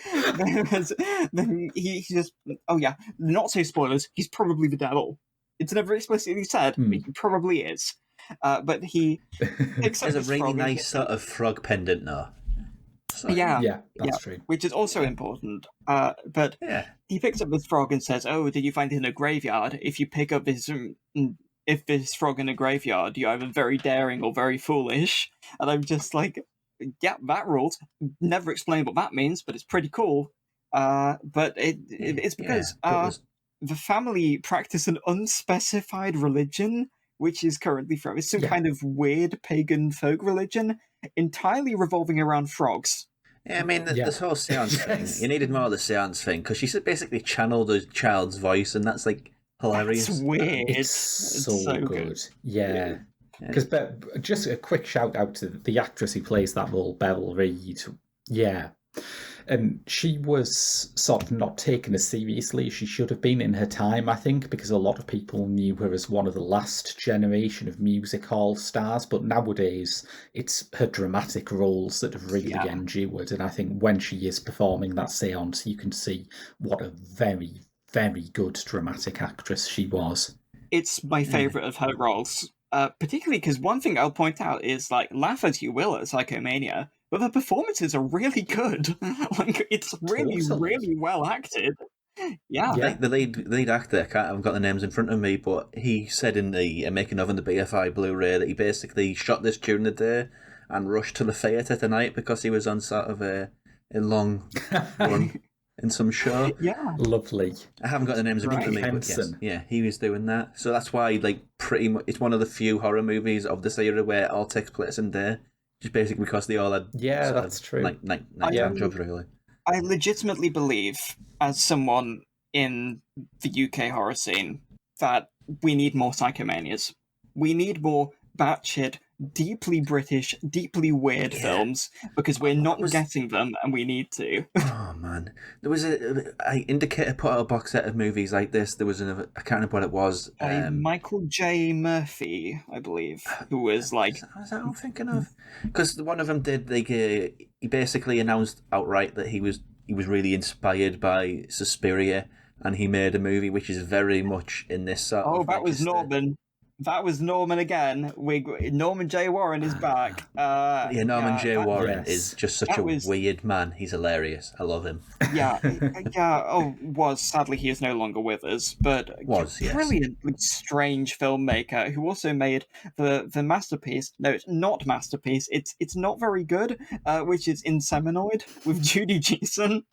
then he just, oh yeah, not so spoilers, he's probably the devil. It's never explicitly said, but he probably is. But he picks up There's a this really frog nice sort of frog pendant now. So, yeah, that's true. which is also important. But he picks up this frog and says, "Oh, did you find it in a graveyard? If you pick up this frog in a graveyard, you're either very daring or very foolish." And I'm just like, "Yeah, that rules." Never explain what that means, but it's pretty cool. But it's because the family practice an unspecified religion, which is currently from it's some kind of weird pagan folk religion, entirely revolving around frogs. Yeah, I mean, this whole seance thing, you needed more of the seance thing, because she basically channeled a child's voice, and that's, like, hilarious. It's weird. It's so good. Yeah. Because just a quick shout out to the actress who plays that role, Beryl Reid. Yeah. And she was sort of not taken as seriously as she should have been in her time, I think, because a lot of people knew her as one of the last generation of music hall stars. But nowadays, it's her dramatic roles that have really endured. And I think when she is performing that seance, you can see what a very, very good dramatic actress she was. It's my favourite of her roles. Particularly because one thing I'll point out is, like, laugh as you will at Psychomania, but the performances are really good. Like, it's really, really well acted. Yeah. Like the lead actor, I haven't got the names in front of me, but he said in the making of in the BFI Blu-ray that he basically shot this during the day and rushed to the theatre tonight because he was on sort of a long run in some show. Yeah. Lovely. I haven't got the names in front of me, but yes, he was doing that. So that's why, like, pretty much, it's one of the few horror movies of this era where it all takes place in day. Just basically because they all had that's true. Nighttime jobs, really. I legitimately believe, as someone in the UK horror scene, that we need more Psychomanias. We need more batshit, deeply British, deeply weird films, because we're not getting them, and we need to. Oh man, there was Indicator put out a box set of movies like this. There was I can't remember what it was. Michael J. Murphy, I believe, who was like. Is that what I'm thinking of? Because one of them did like he basically announced outright that he was really inspired by Suspiria, and he made a movie which is very much in this sort of. Oh, that was Norman. That was Norman again. Norman J. Warren is back. Norman J. Warren is just such a weird man. He's hilarious. I love him. Yeah. Sadly he is no longer with us, but brilliant, strange filmmaker who also made the masterpiece. No, it's not masterpiece. It's not very good. Which is Inseminoid with Judy Geeson.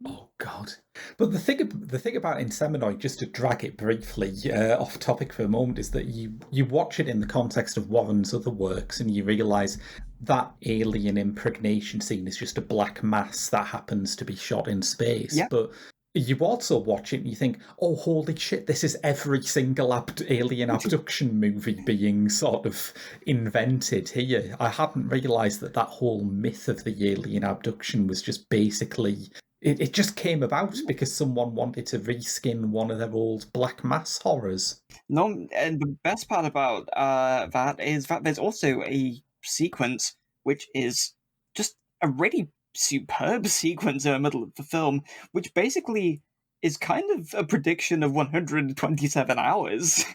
Oh God. But the thing about Inseminoid, just to drag it briefly off topic for a moment, is that you watch it in the context of Warren's other works and you realise that alien impregnation scene is just a black mass that happens to be shot in space. Yep. But you also watch it and you think, oh, holy shit, this is every single alien abduction movie being sort of invented here. I hadn't realised that whole myth of the alien abduction was just basically... It just came about because someone wanted to reskin one of their old Black Mass horrors. No, and the best part about that is that there's also a sequence which is just a really superb sequence in the middle of the film, which basically is kind of a prediction of 127 hours,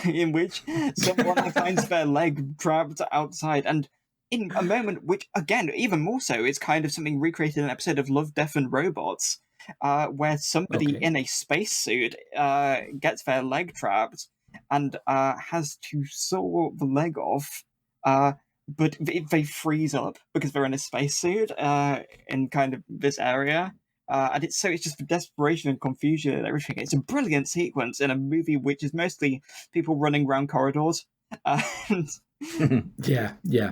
in which someone finds their leg trapped outside, and in a moment which, again, even more so, is kind of something recreated in an episode of Love, Death and Robots, where somebody in a spacesuit gets their leg trapped and has to saw the leg off, but they freeze up because they're in a spacesuit in kind of this area. And it's just the desperation and confusion and everything. It's a brilliant sequence in a movie which is mostly people running around corridors. Yeah.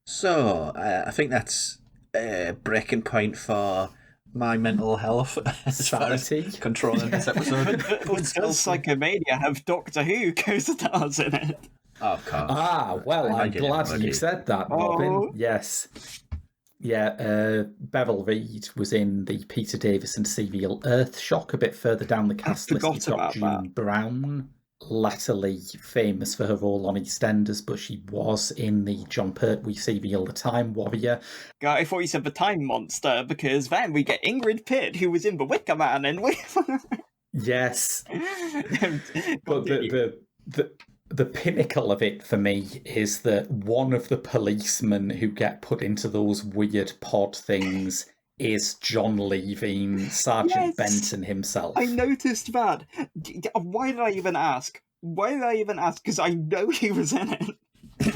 So I think that's breaking point for my mental health as far as Sanity. controlling this episode. But does Psychomania have Doctor Who co-stars in it? Oh, of course. Well, I I'm did glad already. you said that, Robin. Oh. Yes. Yeah, Beryl Reid was in the Peter Davison serial Earthshock. A bit further down the cast list, forgot you've got about June Brown, latterly famous for her role on EastEnders, but she was in the John Pertwee serial The Time Warrior. I thought you said the Time Monster, because then we get Ingrid Pitt, who was in The Wicker Man, and we... Yes. But the pinnacle of it for me is that one of the policemen who get put into those weird pod things is John Levine, Sergeant Yes! Benton himself. I noticed that. Why did I even ask? Because I know he was in it.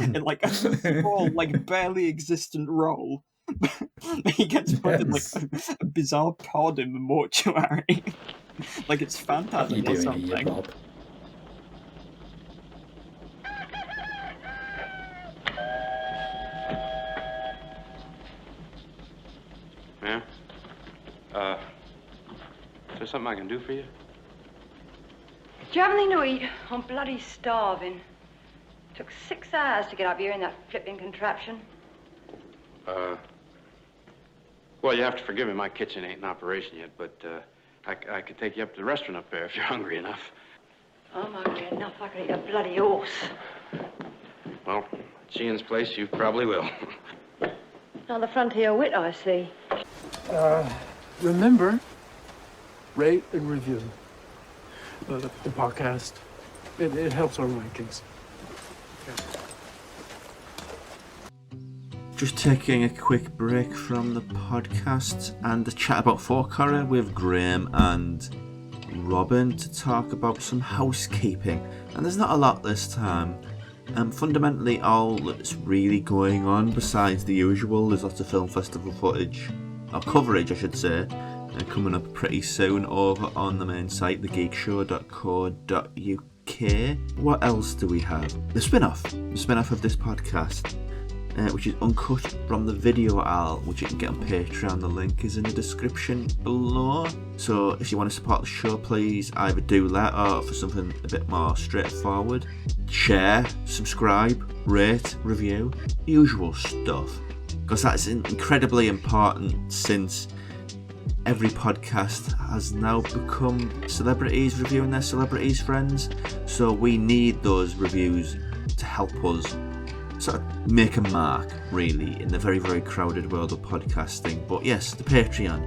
In like a small, like barely existent role. He gets put in like a bizarre pod in the mortuary. Like it's What are Phantasm you or doing something. here, Bob? Yeah? Is there something I can do for you? Do you have anything to eat? I'm bloody starving. Took 6 hours to get up here in that flipping contraption. Well, you have to forgive me. My kitchen ain't in operation yet, but I could take you up to the restaurant up there if you're hungry enough. I'm hungry enough I could eat a bloody horse. Well, at Sheehan's place, you probably will. Another frontier wit, I see. Remember, rate and review the podcast. It helps our rankings. Just taking a quick break from the podcast and the chat about folk horror with Graham and Robyn to talk about some housekeeping. And there's not a lot this time. Fundamentally, all that's really going on besides the usual, there's lots of film festival footage, or coverage I should say, coming up pretty soon over on the main site, thegeekshow.co.uk. What else do we have? The spin-off of this podcast, which is Uncut from the video Al, which you can get on Patreon. The link is in the description below. So if you want to support the show, please either do that or for something a bit more straightforward, share, subscribe, rate, review, usual stuff. Because that's incredibly important since every podcast has now become celebrities reviewing their celebrities' friends. So we need those reviews to help us sort of make a mark, really, in the very, very crowded world of podcasting. But yes, the Patreon,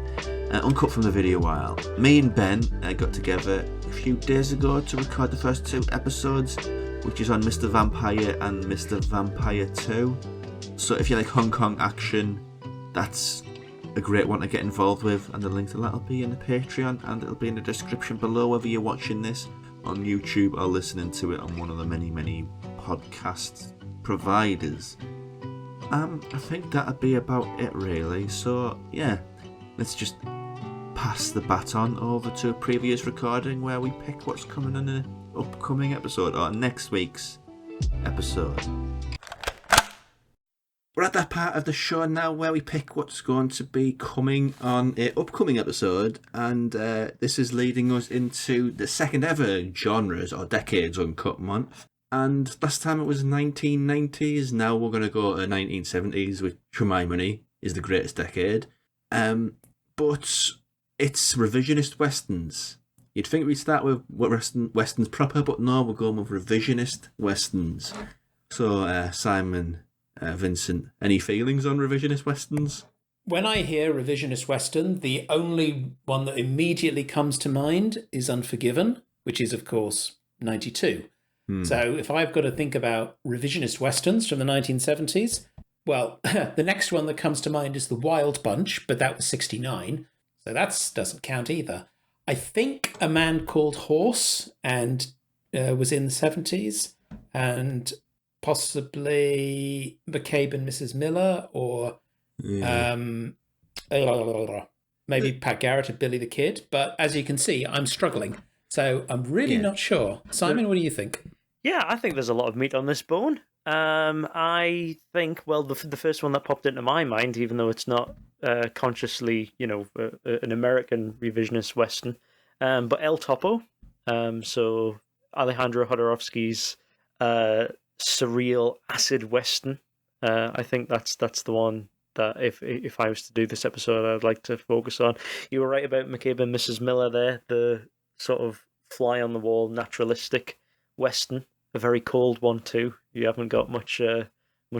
Uncut from the video while. Me and Ben got together a few days ago to record the first 2 episodes, which is on Mr. Vampire and Mr. Vampire 2. So if you like Hong Kong action, that's a great one to get involved with, and the link to that will be in the Patreon, and it'll be in the description below, whether you're watching this on YouTube or listening to it on one of the many, many podcast providers. I think that'd be about it, really. So yeah, let's just pass the baton over to a previous recording where we pick what's coming in an upcoming episode, or next week's episode. We're at that part of the show now where we pick what's going to be coming on an upcoming episode, and this is leading us into the second ever genres or decades uncut month. And last time it was 1990s, now we're going to go to 1970s, which for my money is the greatest decade. But it's revisionist westerns. You'd think we'd start with westerns proper, but no, we're going with revisionist westerns. So Simon, Vincent, any feelings on revisionist westerns? When I hear revisionist western, the only one that immediately comes to mind is Unforgiven, which is, of course, 92. So if I've got to think about revisionist westerns from the 1970s, well, the next one that comes to mind is The Wild Bunch, but that was 69, so that doesn't count either. I think A Man Called Horse and was in the 70s, and possibly McCabe and Mrs. Miller, or maybe Pat Garrett and Billy the Kid. But as you can see, I'm struggling. So I'm really not sure. Simon, what do you think? Yeah, I think there's a lot of meat on this bone. I think, well, the first one that popped into my mind, even though it's not consciously, an American revisionist Western, but El Topo. So Alejandro Jodorowsky's surreal acid Western. I think that's the one that if I was to do this episode, I'd like to focus on. You were right about McCabe and Mrs. Miller there, the sort of fly on the wall naturalistic Western. A very cold one too. You haven't got much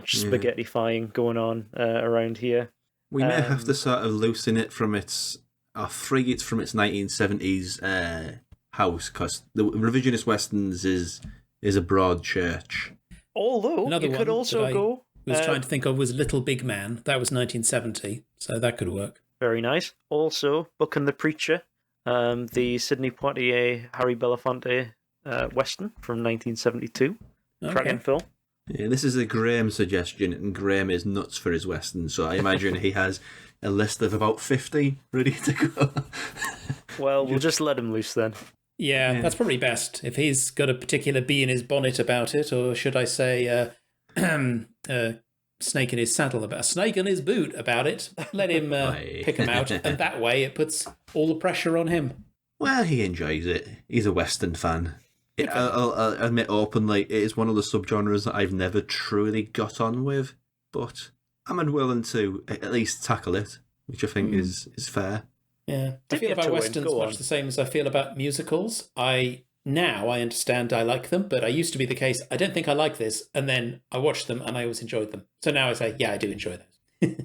spaghetti-fying going on around here. We may have to sort of loosen it from its 1970s house, because the revisionist Westerns is a broad church. Although Another you could also go. Was trying to think of was Little Big Man. That was 1970, so that could work. Very nice. Also, Buck and the Preacher, the Sidney Poitier, Harry Belafonte Western from 1972. Cracking film. Yeah, this is a Graham suggestion, and Graham is nuts for his Western, so I imagine he has a list of about 50 ready to go. Well, we'll just let him loose then. Yeah, that's probably best. If he's got a particular bee in his bonnet about it, or should I say, snake in his saddle about a snake in his boot about it, let him pick him out, and that way it puts all the pressure on him. Well, he enjoys it. He's a Western fan. I'll admit openly, it is one of the subgenres that I've never truly got on with, but I'm unwilling to at least tackle it, which I think is fair. Yeah, I feel about Westerns much the same as I feel about musicals. Now I understand I like them, but I used to be the case, I don't think I like this, and then I watched them and I always enjoyed them. So now I say, yeah, I do enjoy those.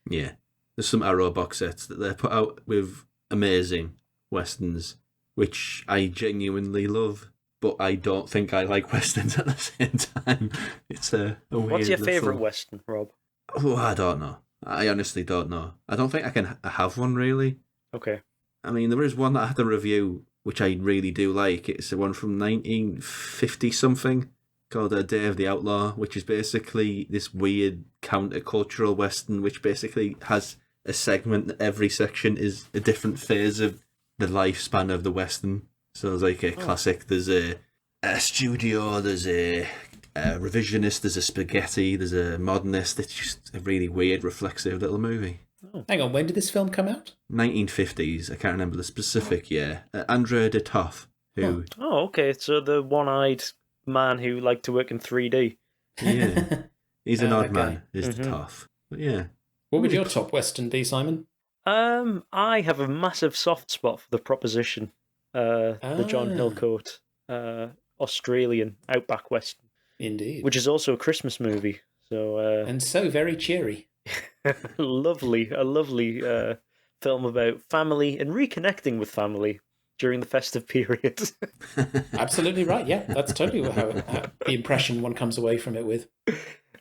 Yeah, there's some Arrow box sets that they put out with amazing Westerns, which I genuinely love, but I don't think I like Westerns at the same time. It's a weird What's your little... favourite Western, Rob? Oh, I don't know. I honestly don't know. I don't think I can have one, really. Okay. I mean, there is one that I had to review, which I really do like. It's the one from 1950-something called Day of the Outlaw, which is basically this weird countercultural Western, which basically has a segment that every section is a different phase of the lifespan of the Western. So there's like a classic, there's a studio, there's a revisionist, there's a spaghetti, there's a modernist. It's just a really weird, reflexive little movie. Oh. Hang on, when did this film come out? 1950s. I can't remember the specific year. André de Toth, who... Oh, okay. So the one-eyed man who liked to work in 3D. Yeah. He's an odd man, is de Toth. But yeah. What would your top Western be, Simon? I have a massive soft spot for The Proposition. The John Hillcoat Australian Outback Western. Indeed. Which is also a Christmas movie. So and so very cheery. A lovely film about family and reconnecting with family during the festive period. Absolutely right, yeah. That's totally how the impression one comes away from it with.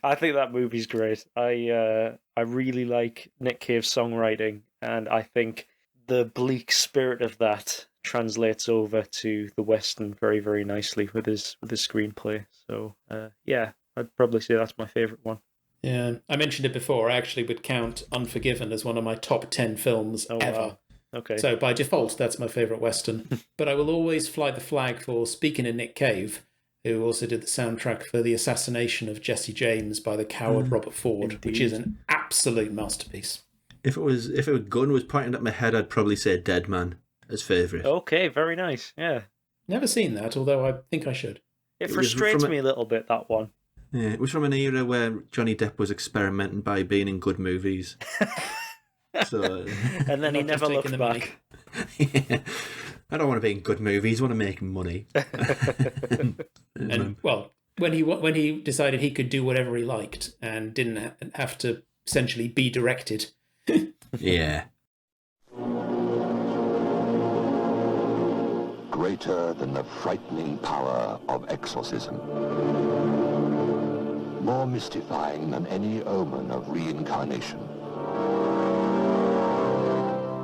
I think that movie's great. I really like Nick Cave's songwriting, and I think the bleak spirit of that translates over to the Western very, very nicely with his screenplay. So, yeah, I'd probably say that's my favourite one. Yeah, I mentioned it before. I actually would count Unforgiven as one of my top 10 films ever. Wow. Okay. So by default, that's my favourite Western. But I will always fly the flag for, speaking of Nick Cave, who also did the soundtrack for The Assassination of Jesse James by the coward Robert Ford, indeed. Which is an absolute masterpiece. If a gun was pointed at my head, I'd probably say Dead Man as favourite. Okay, very nice. Yeah. Never seen that, although I think I should. It frustrates me a little bit, that one. Yeah, it was from an era where Johnny Depp was experimenting by being in good movies. So, and then he never looked back. Yeah. I don't want to be in good movies. I want to make money. And well, when he decided he could do whatever he liked and didn't have to essentially be directed. Yeah. Greater than the frightening power of exorcism. More mystifying than any omen of reincarnation.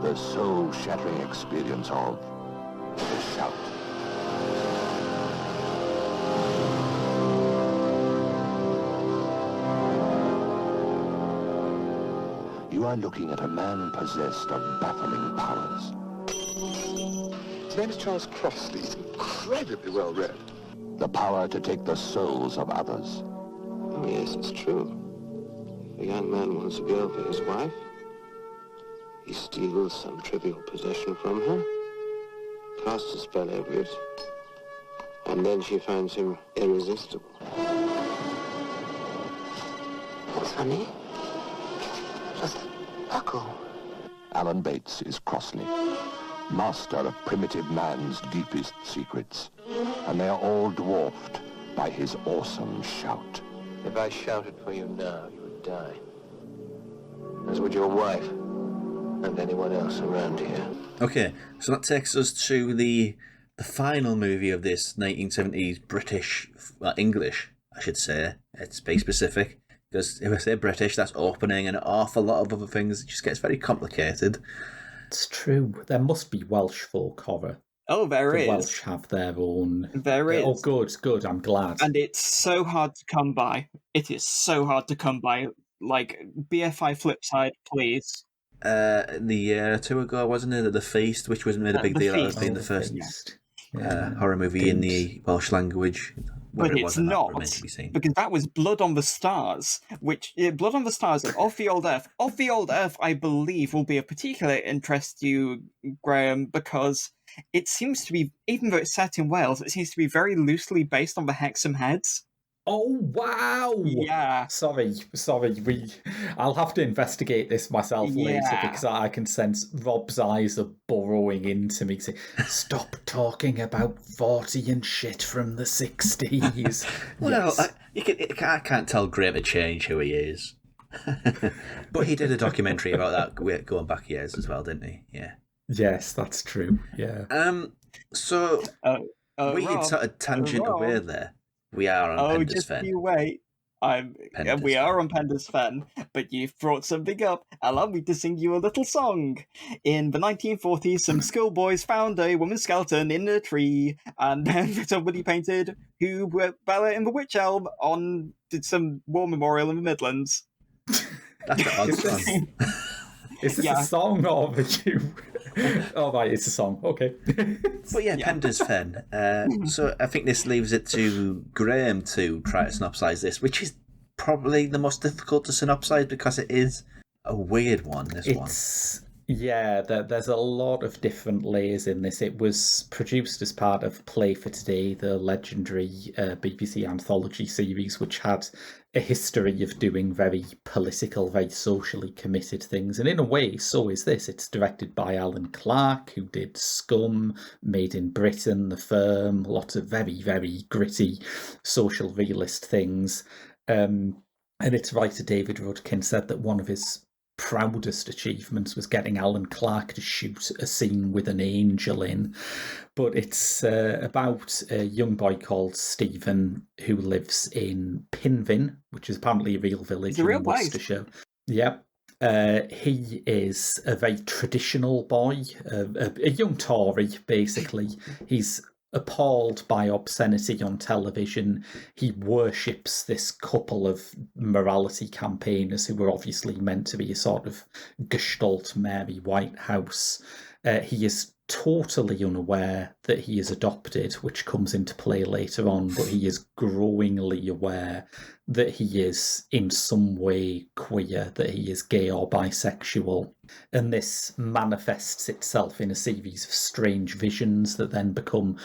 The soul-shattering experience of the shout. You are looking at a man possessed of baffling powers. His name is Charles Crossley. He's incredibly well read. The power to take the souls of others. Oh, Oh, yes, it's true. If a young man wants a girl for his wife, he steals some trivial possession from her, casts a spell over it, and then she finds him irresistible. Honey, just buckle. Alan Bates is Crossley, master of primitive man's deepest secrets, and they are all dwarfed by his awesome shout. If I shouted for you now, you would die. As would your wife and anyone else around here. Okay, so that takes us to the final movie of this 1970s British, English, I should say. It's be specific, because if I say British, that's opening and an awful lot of other things. It just gets very complicated. It's true. There must be Welsh folk horror. Oh, there is. The Welsh have their own. There is. Oh, good. I'm glad. And it's so hard to come by. It is so hard to come by. Like, BFI Flipside, please. The year or two ago, wasn't it? The Feast, which was made a big deal out of being the first horror movie in the Welsh language. But it's not, because that was Blood on the Stars, which, Blood on the Stars and Off the Old Earth. Off the Old Earth, I believe, will be of particular interest to you, Graham, because it seems to be, even though it's set in Wales, it seems to be very loosely based on the Hexham Heads. Oh, wow! Yeah. Sorry. I'll have to investigate this myself later, because I can sense Rob's eyes are burrowing into me saying, stop talking about 40 and shit from the 60s. Well, I can't tell Graham to change who he is. But he did a documentary about that going back years as well, didn't he? Yeah. Yes, that's true. Yeah. So we had sort of tangent away there. We are on Penda's Fen. You wait. We are on Penda's Fen, but you've brought something up. Allow me to sing you a little song. In the 1940s, some schoolboys found a woman's skeleton in a tree, and then somebody painted who were Bella in the Witch Elm on some war memorial in the Midlands. That's an odd song. Is this a song or you? Oh, right, it's a song. Okay. But yeah, Penda's Fen. So I think this leaves it to Graham to try to synopsise this, which is probably the most difficult to synopsise because it is a weird one, one. Yeah, there's a lot of different layers in this. It was produced as part of Play for Today, the legendary BBC anthology series, which had a history of doing very political, very socially committed things. And in a way, so is this. It's directed by Alan Clarke, who did Scum, Made in Britain, The Firm, lots of very, very gritty social realist things. And its writer, David Rudkin, said that one of his proudest achievements was getting Alan Clarke to shoot a scene with an angel in. But it's about a young boy called Stephen who lives in Pinvin, which is apparently a real village in Worcestershire. Yep. He is a very traditional boy, a young Tory, basically. He's appalled by obscenity on television. He worships this couple of morality campaigners who were obviously meant to be a sort of Gestalt Mary Whitehouse. He is totally unaware that he is adopted, which comes into play later on, but he is growingly aware that he is in some way queer, that he is gay or bisexual. And this manifests itself in a series of strange visions that then become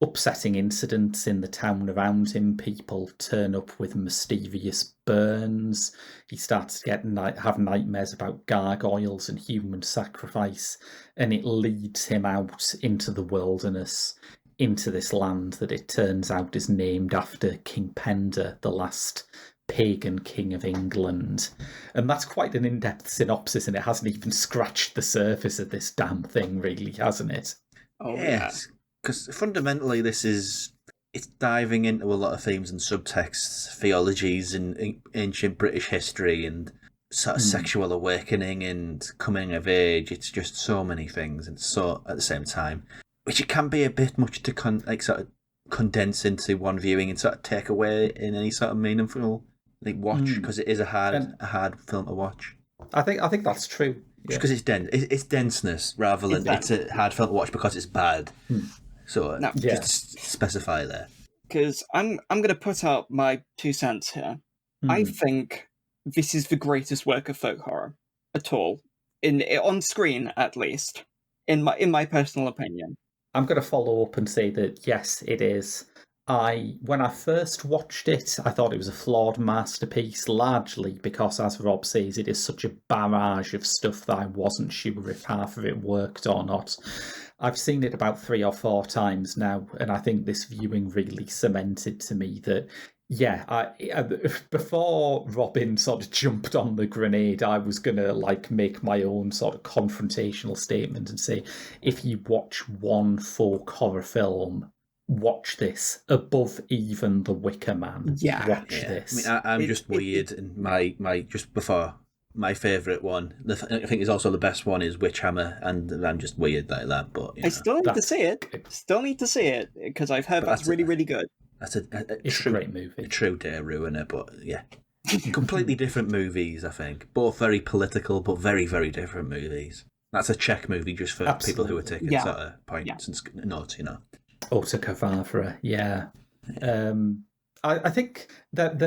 upsetting incidents in the town around him. People turn up with mysterious burns. He starts to have nightmares about gargoyles and human sacrifice, and it leads him out into the wilderness, into this land that it turns out is named after King Penda, the last pagan king of England. And that's quite an in-depth synopsis, and it hasn't even scratched the surface of this damn thing, really, hasn't it? Oh, yes. Because fundamentally it's diving into a lot of themes and subtexts, theologies and ancient British history and sort of sexual awakening and coming of age. It's just so many things, and so at the same time, which it can be a bit much to sort of condense into one viewing and sort of take away in any sort of meaningful watch, because it is a hard film to watch. I think that's true. Because it's dense. It's denseness rather than it's a hard film to watch because it's bad. So just specify there. Because I'm going to put out my 2 cents here. I think this is the greatest work of folk horror at all, on screen at least, in my personal opinion. I'm going to follow up and say that yes, it is. When I first watched it, I thought it was a flawed masterpiece, largely because, as Rob says, it is such a barrage of stuff that I wasn't sure if half of it worked or not. I've seen it about 3 or 4 times now, and I think this viewing really cemented to me that, yeah, before Robyn sort of jumped on the grenade, I was going to make my own sort of confrontational statement and say, if you watch one folk horror film, watch this above even The Wicker Man. Watch this. I mean, I'm just weird, and my just before my favourite one, I think is also the best one, is Witchhammer, and I'm just weird like that. But I still need to see it. Still need to see it because I've heard that's really, really good. That's it's a great movie. A true day ruiner, but yeah. Completely different movies, I think. Both very political, but very, very different movies. That's a Czech movie just for people who are taking sort of points and notes, Auto Cavavra, yeah. I think that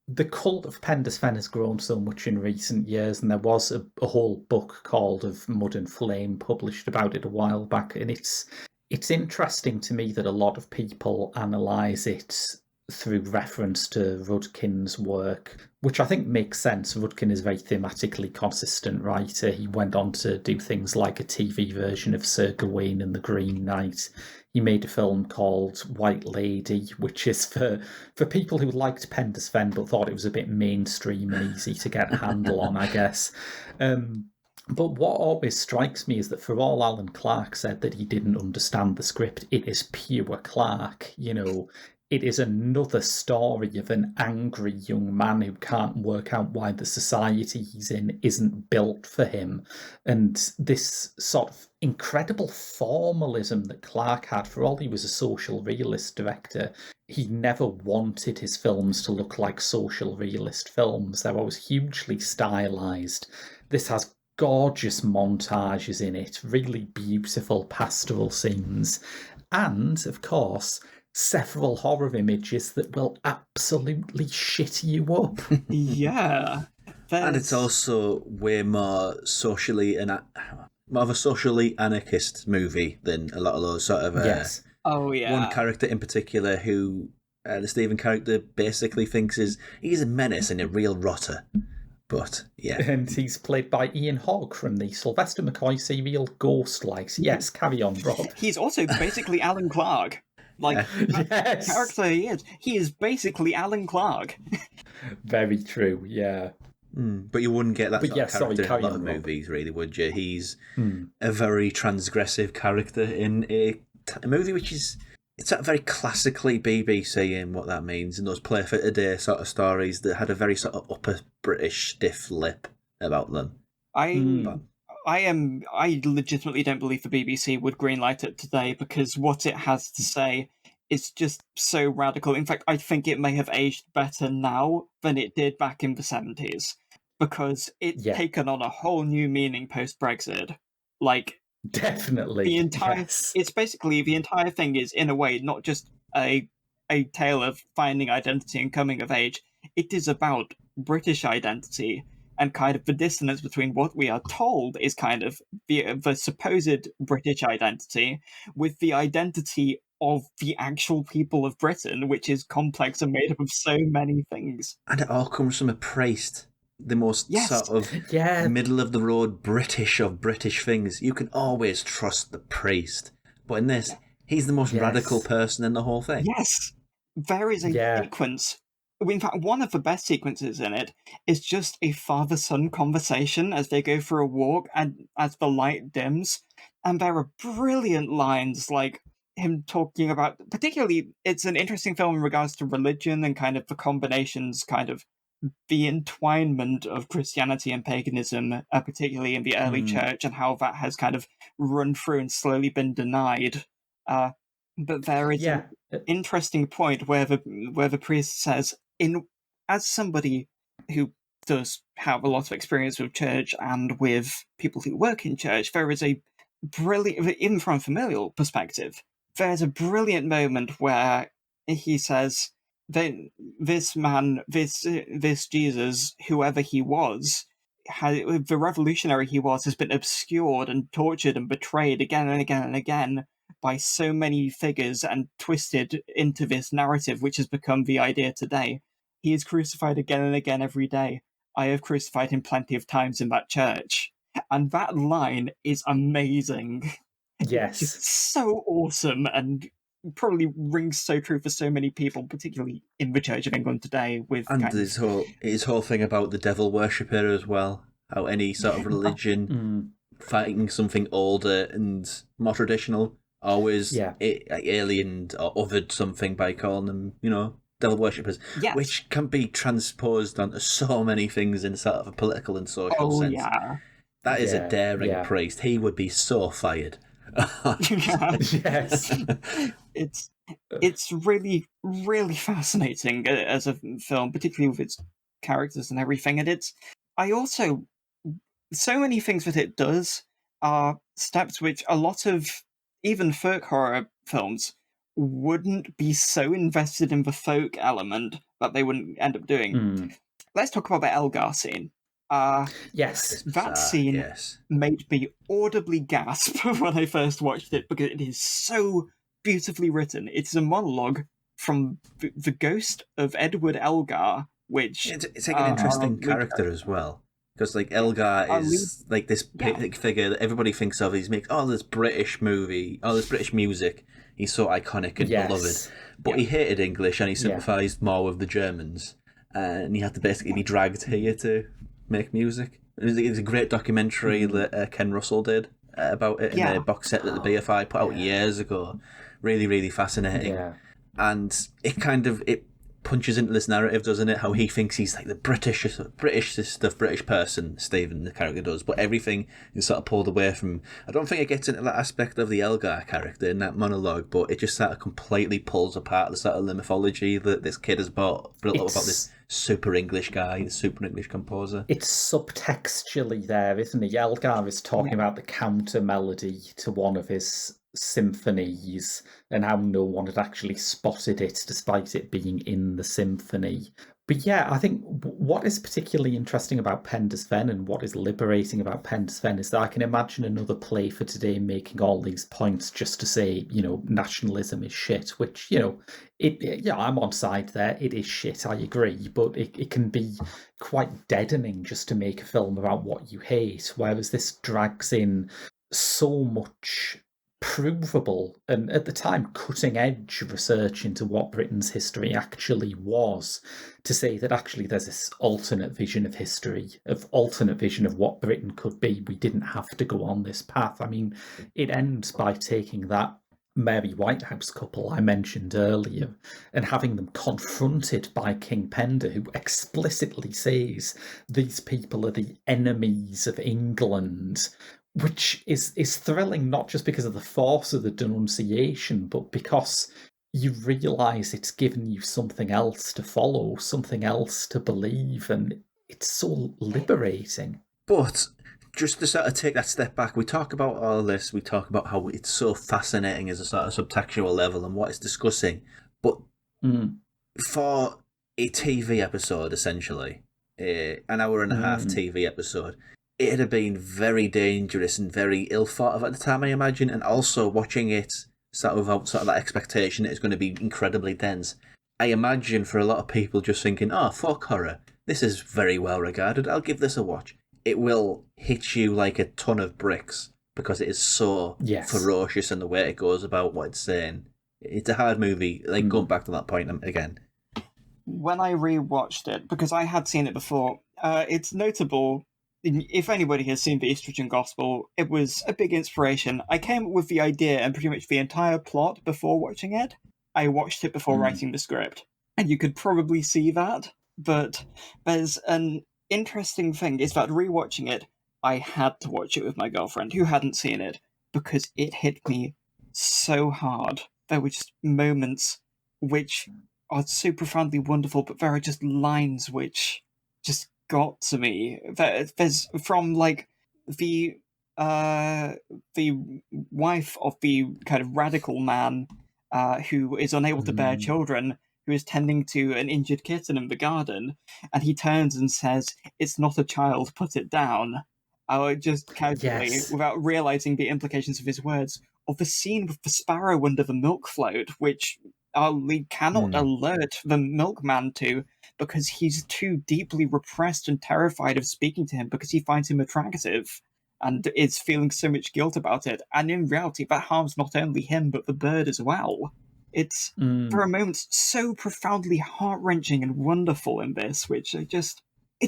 the cult of Penda Sven has grown so much in recent years, and there was a whole book called Of Mud and Flame published about it a while back, and it's interesting to me that a lot of people analyse it through reference to Rudkin's work, which I think makes sense. Rudkin is a very thematically consistent writer. He went on to do things like a TV version of Sir Gawain and the Green Knight. He made a film called White Lady, which is for people who liked Penda Sven but thought it was a bit mainstream and easy to get a handle on, I guess. But what always strikes me is that for all Alan Clarke said that he didn't understand the script, it is pure Clarke, It is another story of an angry young man who can't work out why the society he's in isn't built for him. And this sort of incredible formalism that Clarke had, for all he was a social realist director, he never wanted his films to look like social realist films. They're always hugely stylized. This has gorgeous montages in it, really beautiful pastoral scenes, and, of course, several horror images that will absolutely shit you up. Yeah. And it's also way more of a socially anarchist movie than a lot of those sort of... yes. Oh, yeah. One character in particular who the Stephen character basically thinks he's a menace and a real rotter. But, yeah. And he's played by Ian Hogg from the Sylvester McCoy serial Ghost Lights. Yes, carry on, Rob. He's also basically Alan Clarke. Yes. Character he is basically Alan Clarke. Very true, yeah. But you wouldn't get that sort of character in a lot of movies, really, would you? He's a very transgressive character in a movie which is... It's very classically BBC in what that means, and those play for today sort of stories that had a very sort of upper British stiff lip about them. I legitimately don't believe the BBC would greenlight it today because what it has to say is just so radical. In fact, I think it may have aged better now than it did back in the 70s because it's taken on a whole new meaning post-Brexit. Definitely. It's basically the entire thing is, in a way, not just a tale of finding identity and coming of age. It is about British identity and kind of the dissonance between what we are told is kind of the supposed British identity with the identity of the actual people of Britain, which is complex and made up of so many things. And it all comes from a priest. The most sort of middle-of-the-road British of British things. You can always trust the priest. But in this, he's the most radical person in the whole thing. Yes. There is a sequence. In fact, one of the best sequences in it is just a father-son conversation as they go for a walk and as the light dims. And there are brilliant lines like him talking about... Particularly, it's an interesting film in regards to religion and kind of the combinations, kind of the entwinement of Christianity and paganism, particularly in the early church, and how that has kind of run through and slowly been denied. But there is an interesting point where the priest says, as somebody who does have a lot of experience with church and with people who work in church, there is a brilliant, even from a familial perspective, there's a brilliant moment where he says, this man, this Jesus, whoever he was, the revolutionary he was, has been obscured and tortured and betrayed again and again and again by so many figures and twisted into this narrative, which has become the idea today. He is crucified again and again every day. I have crucified him plenty of times in that church. And that line is amazing. Yes. It's so awesome and probably rings so true for so many people, particularly in the Church of England today. And his whole thing about the devil worshipper as well. How any sort of religion fighting something older and more traditional always aliened or othered something by calling them, devil worshippers, which can be transposed onto so many things in sort of a political and social sense. Yeah. That is a daring priest. He would be so fired. Yes. It's really, really fascinating as a film, particularly with its characters and everything. And so many things that it does are steps which a lot of even folk horror films wouldn't be so invested in the folk element that they wouldn't end up doing. Let's talk about the Elgar scene. Yes. That scene made me audibly gasp when I first watched it because it is so beautifully written. It's a monologue from the ghost of Edward Elgar, which... It's like an interesting character as well. Because Elgar is like this figure that everybody thinks of. He's makes this British movie, this British music. He's so iconic and beloved. But he hated English and he sympathised more with the Germans. And he had to basically be dragged here to make music. It was a great documentary that Ken Russell did about it in a box set that the BFI put out years ago. Really, really fascinating. Yeah. And it punches into this narrative, doesn't it? How he thinks he's like the British person, Stephen, the character does, but everything is sort of pulled away from. I don't think it gets into that aspect of the Elgar character in that monologue, but it just sort of completely pulls apart the sort of the mythology that this kid has built up about this super English guy, the super English composer. It's subtextually there, isn't it? Elgar is talking about the counter melody to one of his symphonies and how no one had actually spotted it despite it being in the symphony. But yeah, I think what is particularly interesting about Penda's Fen and what is liberating about Penda's Fen is that I can imagine another play for today making all these points just to say, nationalism is shit, which, I'm on side there. It is shit, I agree, but it can be quite deadening just to make a film about what you hate, whereas this drags in so much provable and at the time cutting edge research into what Britain's history actually was, to say that actually there's this alternate vision of history, alternate vision of what Britain could be. We didn't have to go on this path. I mean, it ends by taking that Mary Whitehouse couple I mentioned earlier and having them confronted by King Penda, who explicitly says these people are the enemies of England, which is thrilling, not just because of the force of the denunciation, but because you realise it's given you something else to follow, something else to believe, and it's so liberating. But just to sort of take that step back, we talk about all this, we talk about how it's so fascinating as a sort of subtextual level and what it's discussing, but for a TV episode, essentially, an hour and a half TV episode, it'd have been very dangerous and very ill thought of at the time, I imagine, and also watching it sort of that expectation that it's going to be incredibly dense. I imagine for a lot of people just thinking, folk horror, this is very well regarded, I'll give this a watch. It will hit you like a ton of bricks because it is so ferocious in the way it goes about what it's saying. It's a hard movie, going back to that point again. When I rewatched it, because I had seen it before, it's notable. If anybody has seen the Estrogen Gospel, it was a big inspiration. I came up with the idea and pretty much the entire plot before watching it. I watched it before writing the script, and you could probably see that. But there's an interesting thing, is that rewatching it, I had to watch it with my girlfriend, who hadn't seen it, because it hit me so hard. There were just moments which are so profoundly wonderful, but there are just lines which just got to me. There's from the wife of the kind of radical man who is unable to bear children, who is tending to an injured kitten in the garden, and he turns and says, "It's not a child, put it down." Just casually, without realizing the implications of his words, of the scene with the sparrow under the milk float, which our lead cannot alert the milkman to because he's too deeply repressed and terrified of speaking to him because he finds him attractive and is feeling so much guilt about it. And in reality, that harms not only him, but the bird as well. It's, for a moment, so profoundly heart-wrenching and wonderful in this, which it's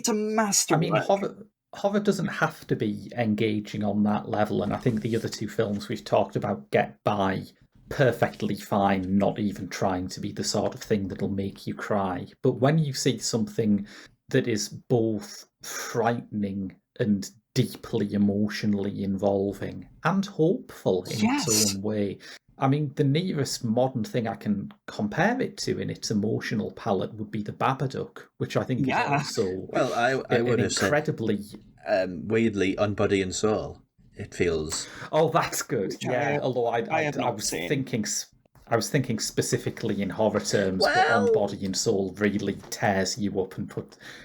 a masterwork. I mean, horror doesn't have to be engaging on that level, and I think the other two films we've talked about get by perfectly fine, not even trying to be the sort of thing that'll make you cry. But when you see something that is both frightening and deeply emotionally involving and hopeful in its own way, I mean, the nearest modern thing I can compare it to in its emotional palette would be the Babadook, which I think is also I would have incredibly weirdly on Body and Soul. It feels. Oh, that's good. Yeah, although I was thinking specifically in horror terms, but On Body and Soul really tears you up and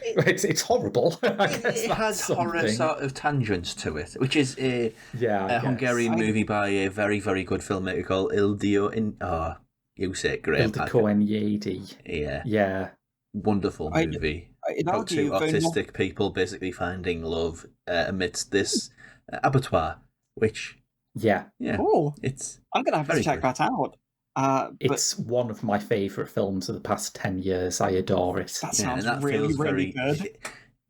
it's horrible. It has horror sort of tangents to it, which is a Hungarian movie by a very, very good filmmaker called Ildikó. You say it, Graham. Ildikó Enyedi. Yeah. Wonderful movie. About two autistic people basically finding love amidst this abattoir, which cool. I'm gonna have to check that out. It's one of my favourite films of the past 10 years. I adore it. That sounds really good.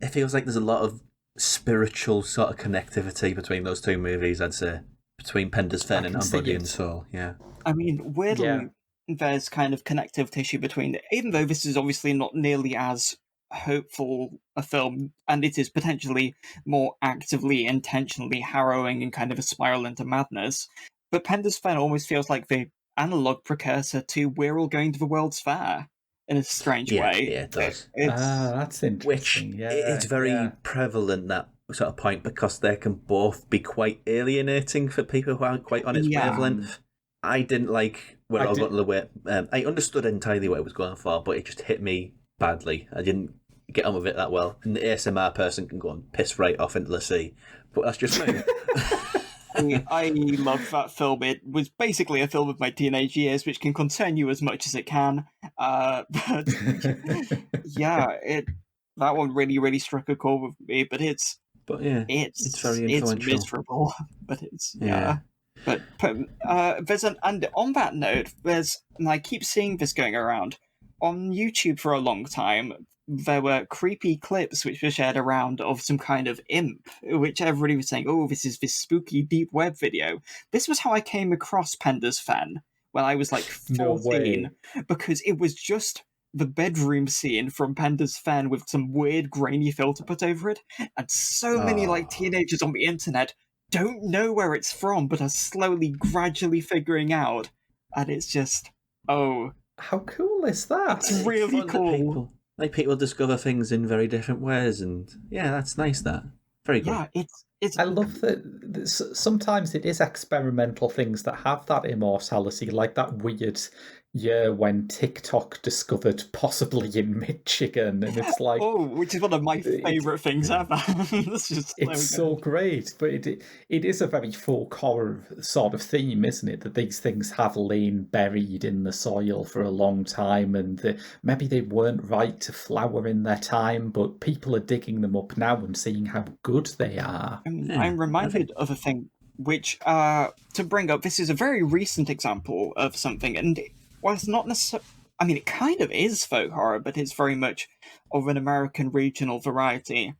It feels like there's a lot of spiritual sort of connectivity between those two movies, I'd say, between Penda's Fen and On Body and Soul. Yeah, I mean, weirdly, there's kind of connective tissue between it, even though this is obviously not nearly as hopeful a film, and it is potentially more actively, intentionally harrowing and kind of a spiral into madness. But Penda's Fen almost feels like the analog precursor to We're All Going to the World's Fair in a strange way. Yeah, it does. That's interesting. Which it's very prevalent, that sort of point, because they can both be quite alienating for people who aren't quite on its wavelength. I didn't like We're All Going to the Way. I understood entirely what it was going for, but it just hit me badly. I didn't get on with it that well. And the ASMR person can go and piss right off into the sea. But that's just me. I love that film. It was basically a film of my teenage years, which can concern you as much as it can. But that one really, really struck a chord with me. But it's very influential. It's miserable, but it's But there's and on that note, and I keep seeing this going around on YouTube for a long time. There were creepy clips which were shared around of some kind of imp, which everybody was saying, "Oh, this is this spooky deep web video." This was how I came across Penda's Fen when I was like 14, because it was just the bedroom scene from Penda's Fen with some weird grainy filter put over it, and so many like teenagers on the internet don't know where it's from, but are slowly, gradually figuring out, and it's just how cool is that? It's really cool. People discover things in very different ways, and that's nice. That very good. Yeah, it's. I love that. Sometimes it is experimental things that have that immortality, like that weird year when TikTok discovered possibly in Michigan, and it's like which is one of my favourite things ever. It's so great, but it is a very folk horror sort of theme, isn't it? That these things have lain buried in the soil for a long time, and maybe they weren't right to flower in their time, but people are digging them up now and seeing how good they are. I'm reminded of a thing which, to bring up, this is a very recent example of something, and well, it's not necessarily. I mean, it kind of is folk horror, but it's very much of an American regional variety.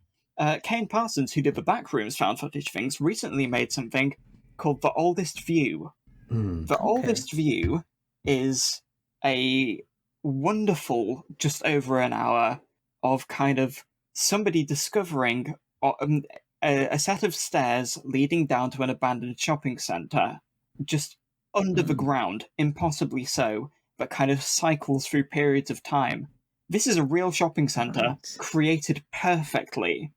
Kane Parsons, who did the Backrooms found footage things, recently made something called The Oldest View. The Oldest View is a wonderful, just over an hour of kind of somebody discovering a set of stairs leading down to an abandoned shopping centre, just under the ground, impossibly so, but kind of cycles through periods of time. This is a real shopping centre, recreated perfectly,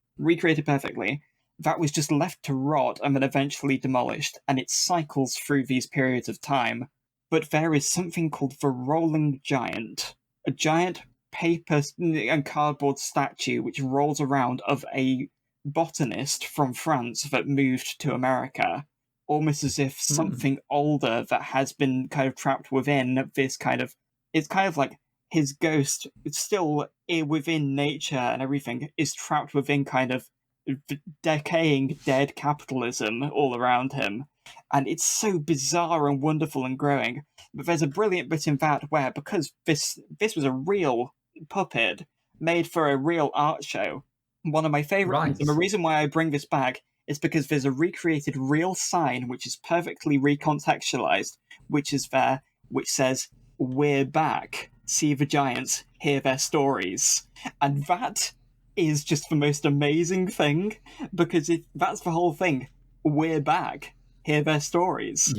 that was just left to rot and then eventually demolished, and it cycles through these periods of time. But there is something called the Rolling Giant a giant paper and cardboard statue which rolls around of a botanist from France that moved to America, almost as if something older that has been kind of trapped within this kind of... It's kind of like his ghost, it's still within nature and everything, is trapped within kind of decaying dead capitalism all around him. And it's so bizarre and wonderful and growing. But there's a brilliant bit in that where, because this was a real puppet made for a real art show, one of my favourite things, and the reason why I bring this back is because there's a recreated real sign which is perfectly recontextualised, which is there, which says, "We're back. See the giants, hear their stories." And that is just the most amazing thing, because that's the whole thing. We're back. Hear their stories.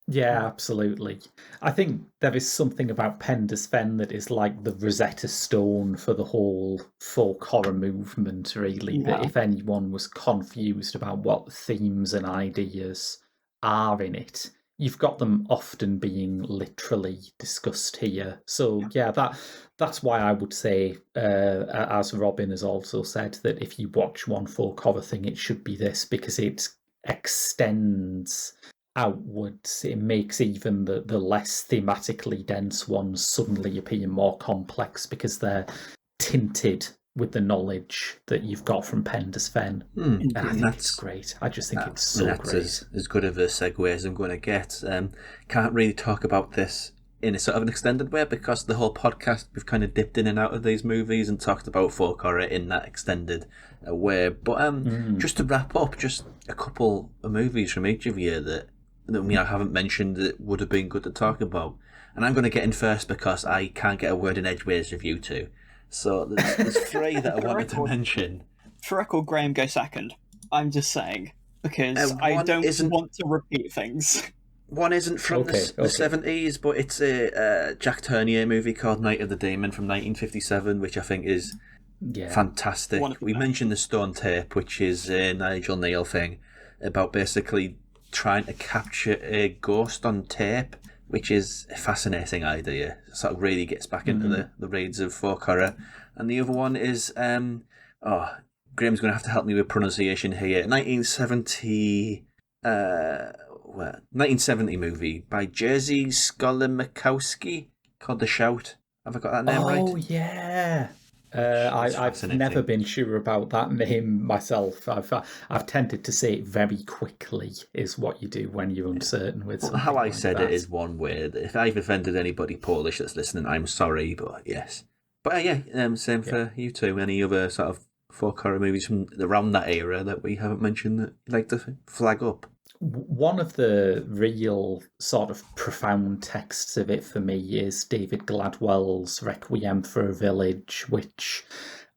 Yeah, absolutely. I think there is something about Penda's Fen that is like the Rosetta Stone for the whole folk horror movement, really. Yeah. That if anyone was confused about what themes and ideas are in it, you've got them often being literally discussed here. So yeah, that's why I would say, as Robyn has also said, that if you watch one folk horror thing, it should be this, because it extends outwards. It makes even the less thematically dense ones suddenly appear more complex because they're tinted with the knowledge that you've got from Penda's Fen. And I think it's great. I just think it's so that's great. As good of a segue as I'm going to get. Can't really talk about this in a sort of an extended way, because the whole podcast we've kind of dipped in and out of these movies and talked about folk horror in that extended way. But just to wrap up, just a couple of movies from each of you that I haven't mentioned that would have been good to talk about. And I'm going to get in first because I can't get a word in edgeways of you two. So there's three that I wanted to mention. For record, Graham, go second. I'm just saying, because I don't want to repeat things. One isn't from the 70s, but it's a Jack Turnier movie called Night of the Demon from 1957, which I think is fantastic. We mentioned The Stone Tape, which is a Nigel Neal thing about basically trying to capture a ghost on tape, which is a fascinating idea. Sort of really gets back into the reeds of folk horror. And the other one is, Graham's going to have to help me with pronunciation here. 1970 movie by Jerzy Skolimkowski called The Shout. Have I got that name right? Oh, yeah. I've never been sure about that name myself. I've tended to say it very quickly, is what you do when you're uncertain with something. How I like said that. it is one word. If I've offended anybody Polish that's listening, I'm sorry, but yes. But same for you two. Any other sort of folk horror movies from around that era that we haven't mentioned that you'd like to flag up? One of the real sort of profound texts of it for me is David Gladwell's Requiem for a Village, which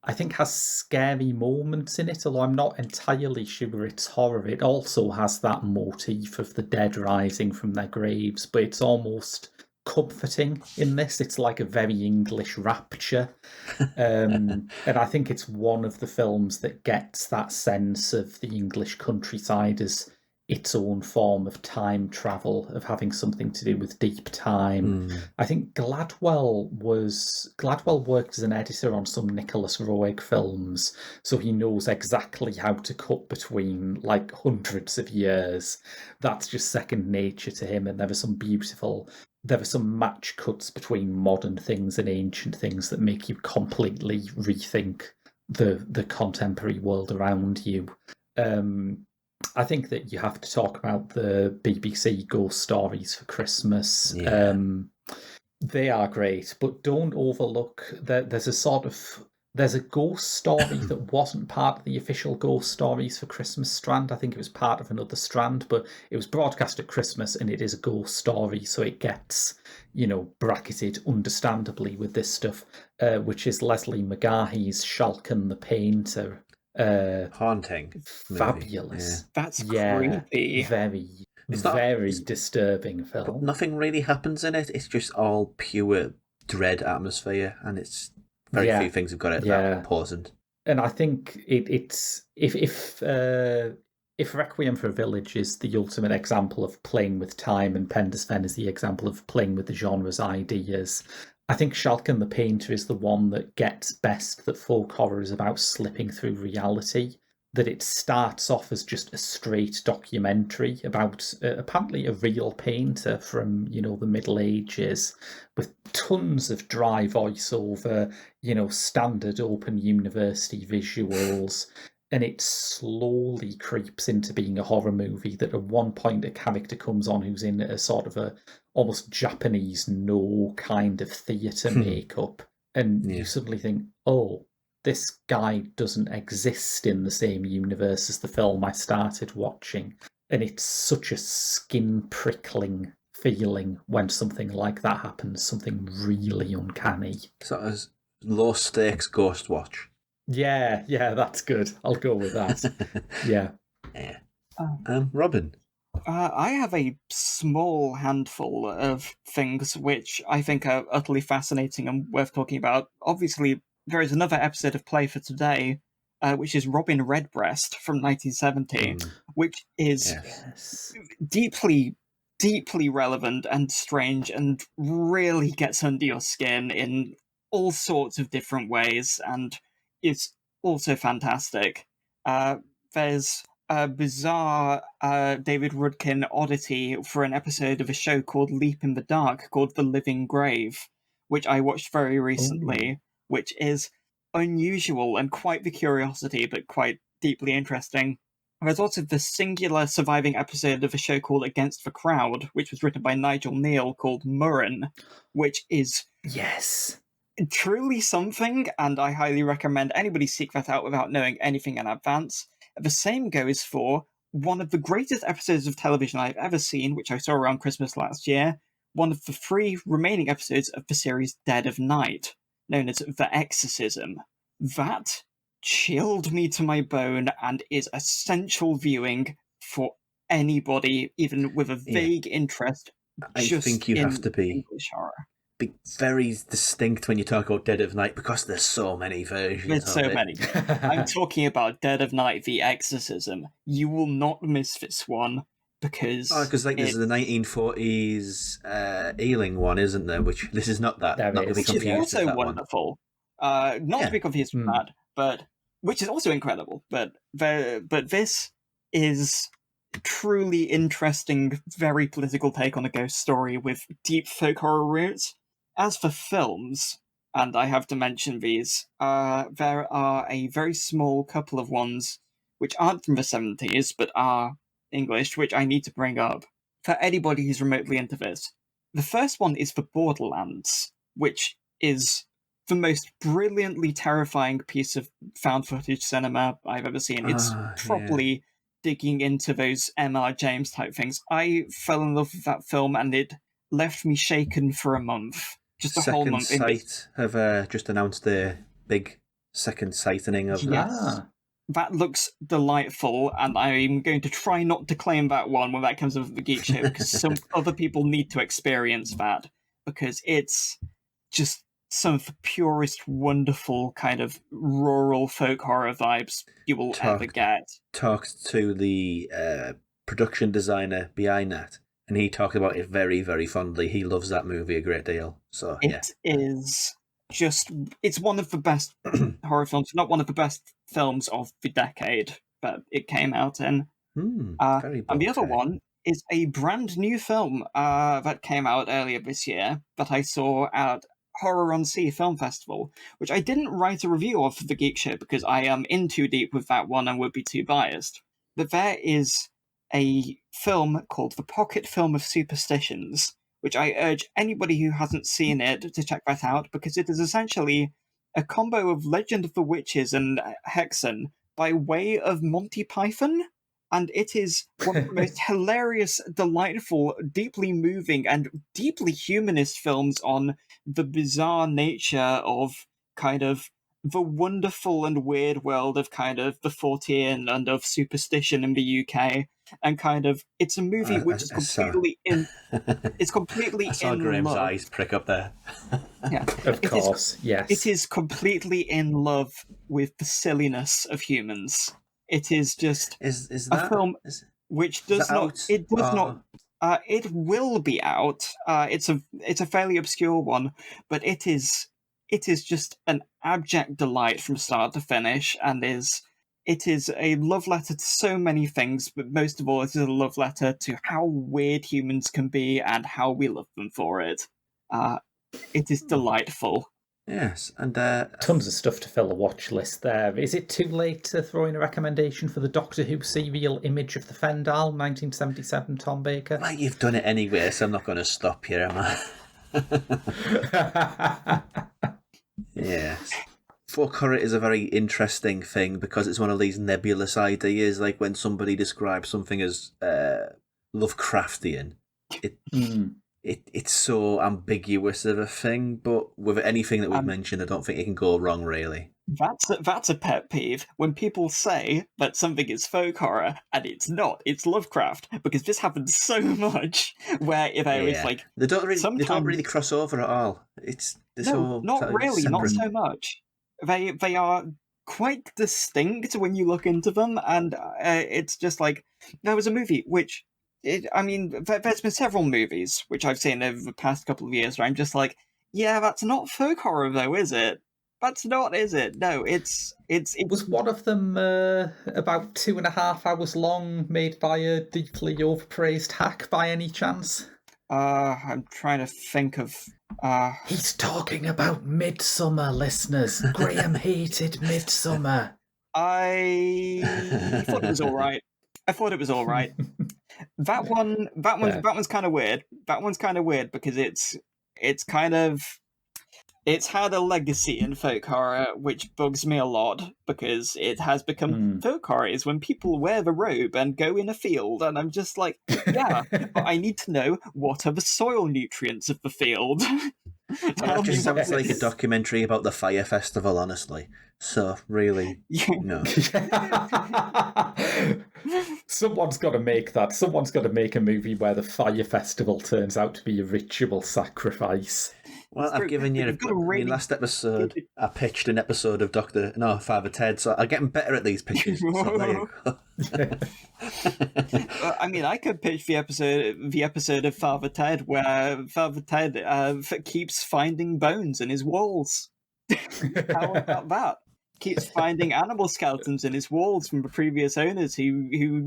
I think has scary moments in it, although I'm not entirely sure it's horror. It also has that motif of the dead rising from their graves, but it's almost comforting in this. It's like a very English rapture. And I think it's one of the films that gets that sense of the English countryside as its own form of time travel, of having something to do with deep time. I think Gladwell worked as an editor on some Nicholas Roeg films, so he knows exactly how to cut between like hundreds of years. That's just second nature to him, and there are some match cuts between modern things and ancient things that make you completely rethink the contemporary world around you. I think that you have to talk about the BBC Ghost Stories for Christmas. Yeah. They are great, but don't overlook that there's a ghost story that wasn't part of the official Ghost Stories for Christmas strand. I think it was part of another strand, but it was broadcast at Christmas and it is a ghost story, so it gets, bracketed understandably with this stuff, which is Leslie McGahey's Shalken the Painter. Haunting. Fabulous. That's creepy. Very disturbing film. Nothing really happens in it. It's just all pure dread atmosphere, and it's very few things have got it that important. And I think it's if Requiem for a Village is the ultimate example of playing with time, and Penda's Fen is the example of playing with the genre's ideas, I think Schalken the Painter is the one that gets best that folk horror is about slipping through reality. That it starts off as just a straight documentary about apparently a real painter from, the Middle Ages with tons of dry voiceover, standard open university visuals. And it slowly creeps into being a horror movie that at one point a character comes on who's in a sort of a almost Japanese no kind of theatre makeup. And you suddenly think, oh, this guy doesn't exist in the same universe as the film I started watching. And it's such a skin-prickling feeling when something like that happens, something really uncanny. Sort of low-stakes ghost watch. Yeah, that's good. I'll go with that. Yeah. Robyn? I have a small handful of things which I think are utterly fascinating and worth talking about. Obviously, there is another episode of Play for Today, which is Robin Redbreast from 1970, which is deeply, deeply relevant and strange and really gets under your skin in all sorts of different ways, and it's also fantastic. There's a bizarre David Rudkin oddity for an episode of a show called Leap in the Dark called The Living Grave, which I watched very recently, which is unusual and quite the curiosity, but quite deeply interesting. There's also the singular surviving episode of a show called Against the Crowd, which was written by Nigel Neal, called Murren, which is truly something, and I highly recommend anybody seek that out without knowing anything in advance. The same goes for one of the greatest episodes of television I've ever seen, which I saw around Christmas last year, one of the 3 remaining episodes of the series Dead of Night, known as The Exorcism. That chilled me to my bone and is essential viewing for anybody, even with a vague interest. I think you have to be very distinct when you talk about Dead of Night, because there's so many versions. There's so many. I'm talking about Dead of Night, The Exorcism. You will not miss this one, because there's the 1940s Ealing one, isn't there? Which this is not that. Not to be confused. Which is also wonderful. Not to be confused with that, but which is also incredible. But this is truly interesting, very political take on a ghost story with deep folk horror roots. As for films, and I have to mention these, there are a very small couple of ones which aren't from the 70s, but are English, which I need to bring up for anybody who's remotely into this. The first one is The Borderlands, which is the most brilliantly terrifying piece of found footage cinema I've ever seen. It's properly digging into those M.R. James type things. I fell in love with that film, and it left me shaken for a month. Just a whole month. Second Sight have just announced their big second sightening of that. That looks delightful, and I'm going to try not to claim that one when that comes up at the Geek Show, because some other people need to experience that, because it's just some of the purest, wonderful kind of rural folk horror vibes you will ever get. Talked to the production designer behind that, and he talked about it very, very fondly. He loves that movie a great deal. So it is just, it's one of the best horror films, not one of the best films of the decade that it came out in. And the other one is a brand new film that came out earlier this year that I saw at Horror on Sea Film Festival, which I didn't write a review of for the Geek Show because I am in too deep with that one and would be too biased. But there is a film called The Pocket Film of Superstitions, which I urge anybody who hasn't seen it to check that out, because it is essentially a combo of Legend of the Witches and Hexen by way of Monty Python. And it is one of the most hilarious, delightful, deeply moving, and deeply humanist films on the bizarre nature of kind of the wonderful and weird world of kind of the Fortean and of superstition in the UK. And kind of, it's a movie which is completely it's completely I saw in Graham's love. eyes prick up there. Yeah, of course, yes. It is completely in love with the silliness of humans. It is just is a film which does not. It does not. It will be out. It's a fairly obscure one, but it is just an abject delight from start to finish, and it is a love letter to so many things, but most of all, it is a love letter to how weird humans can be and how we love them for it. It is delightful. Yes, and tons of stuff to fill a watch list there. Is it too late to throw in a recommendation for the Doctor Who serial Image of the Fendal, 1977, Tom Baker? Well, you've done it anyway, so I'm not going to stop here, am I? Yes. Folk horror is a very interesting thing because it's one of these nebulous ideas, like when somebody describes something as Lovecraftian. It's so ambiguous of a thing, but with anything that we've mentioned, I don't think it can go wrong, really. That's a pet peeve, when people say that something is folk horror, and it's not, it's Lovecraft, because this happens so much, where there is like... They don't really cross over at all. Not really, not so much. They are quite distinct when you look into them, and it's just like, there was a movie which... there's been several movies which I've seen over the past couple of years where I'm just like, yeah, that's not folk horror though, is it? That's not, is it? No, it's... Was one of them about 2.5 hours long, made by a deeply overpraised hack by any chance? I'm trying to think of... He's talking about Midsummer, listeners. Graham hated Midsummer. I thought it was alright. That one's kind of weird. That one's kind of weird because it's had a legacy in folk horror, which bugs me a lot because it has become folk horror is when people wear the robe and go in a field, and I'm just like, yeah, but I need to know what are the soil nutrients of the field. That just sounds like a documentary about the Fire Festival, honestly. So, really, no. Someone's got to make that. Someone's got to make a movie where the Fire Festival turns out to be a ritual sacrifice. Well, I've given you... last episode, I pitched an episode of Father Ted, so I'm getting better at these pitches. So there you go. I could pitch the episode of Father Ted where Father Ted keeps finding bones in his walls. How about that? Keeps finding animal skeletons in his walls from the previous owners who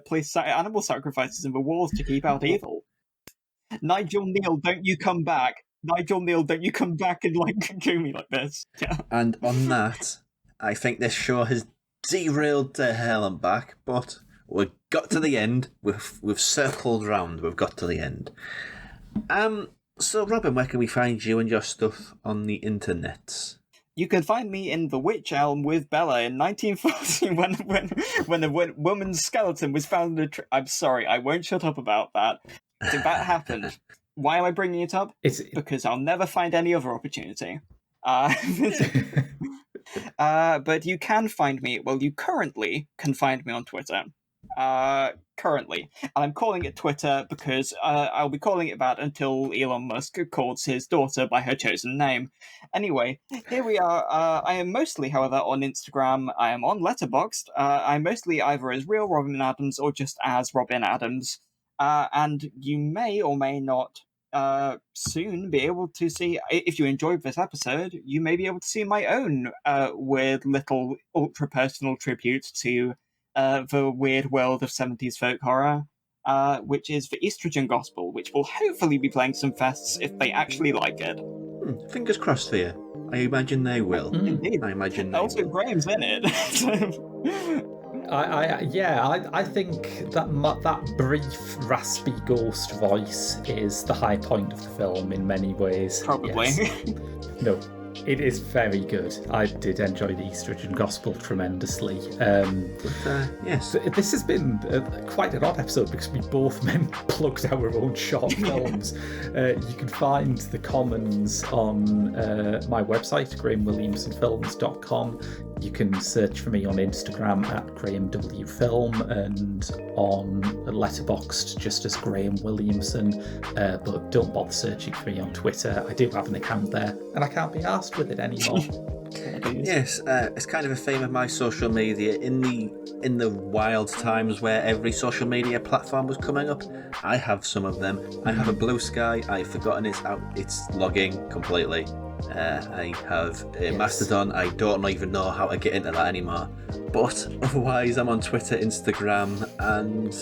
placed animal sacrifices in the walls to keep out evil. Nigel Neal, don't you come back. Nigel Neal, don't you come back and do me like this. Yeah. And on that, I think this show has derailed to hell and back, but we've got to the end. We've circled round. We've got to the end. So, Robyn, where can we find you and your stuff on the internet? You can find me in The Witch Elm with Bella in 1940 when a woman's skeleton was found in a tree. I'm sorry, I won't shut up about that. That happened. Why am I bringing it up? Because I'll never find any other opportunity. But you can find me, you currently can find me on Twitter. Currently. And I'm calling it Twitter because I'll be calling it that until Elon Musk calls his daughter by her chosen name. Anyway, here we are. I am mostly, however, on Instagram. I am on Letterboxd. I'm mostly either as real Robyn Adams or just as Robyn Adams. And you may or may not soon be able to see, if you enjoyed this episode, you may be able to see my own weird little ultra-personal tribute to the weird world of 70s folk horror, which is the Estrogen Gospel, which will hopefully be playing some fests if they actually like it. Fingers crossed for you. I imagine they will. Indeed. I imagine they also, will. Graham's in it. I think that brief, raspy ghost voice is the high point of the film in many ways. Probably. Yes. No, it is very good. I did enjoy the Estrogen Gospel tremendously. Yes. This has been quite an odd episode because we both plugged our own short films. You can find the Commons on my website, GrahamWilliamsonFilms.com. You can search for me on Instagram at Graham W Film and on letterboxd just as Graham Williamson, but don't bother searching for me on Twitter. I do have an account there and I can't be arsed with it anymore. Yes, it's kind of a theme of my social media. In the wild times where every social media platform was coming up, I have some of them. I have a Blue Sky. I've forgotten it's logging completely. I have a Mastodon. I don't even know how to get into that anymore. But otherwise, I'm on Twitter, Instagram, and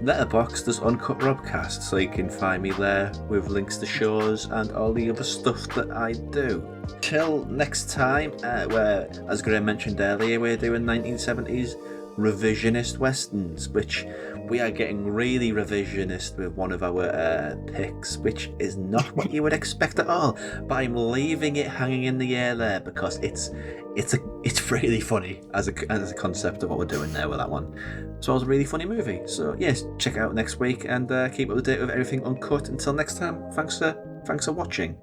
letterboxd as Uncut Robcast, so you can find me there with links to shows and all the other stuff that I do. Till next time, where, as Graham mentioned earlier, we're doing 1970s revisionist westerns, which we are getting really revisionist with one of our picks, which is not what you would expect at all. But I'm leaving it hanging in the air there because it's really funny as a concept of what we're doing there with that one. So it was a really funny movie. So yes, check it out next week and keep up to date with everything Uncut. Until next time, thanks for watching.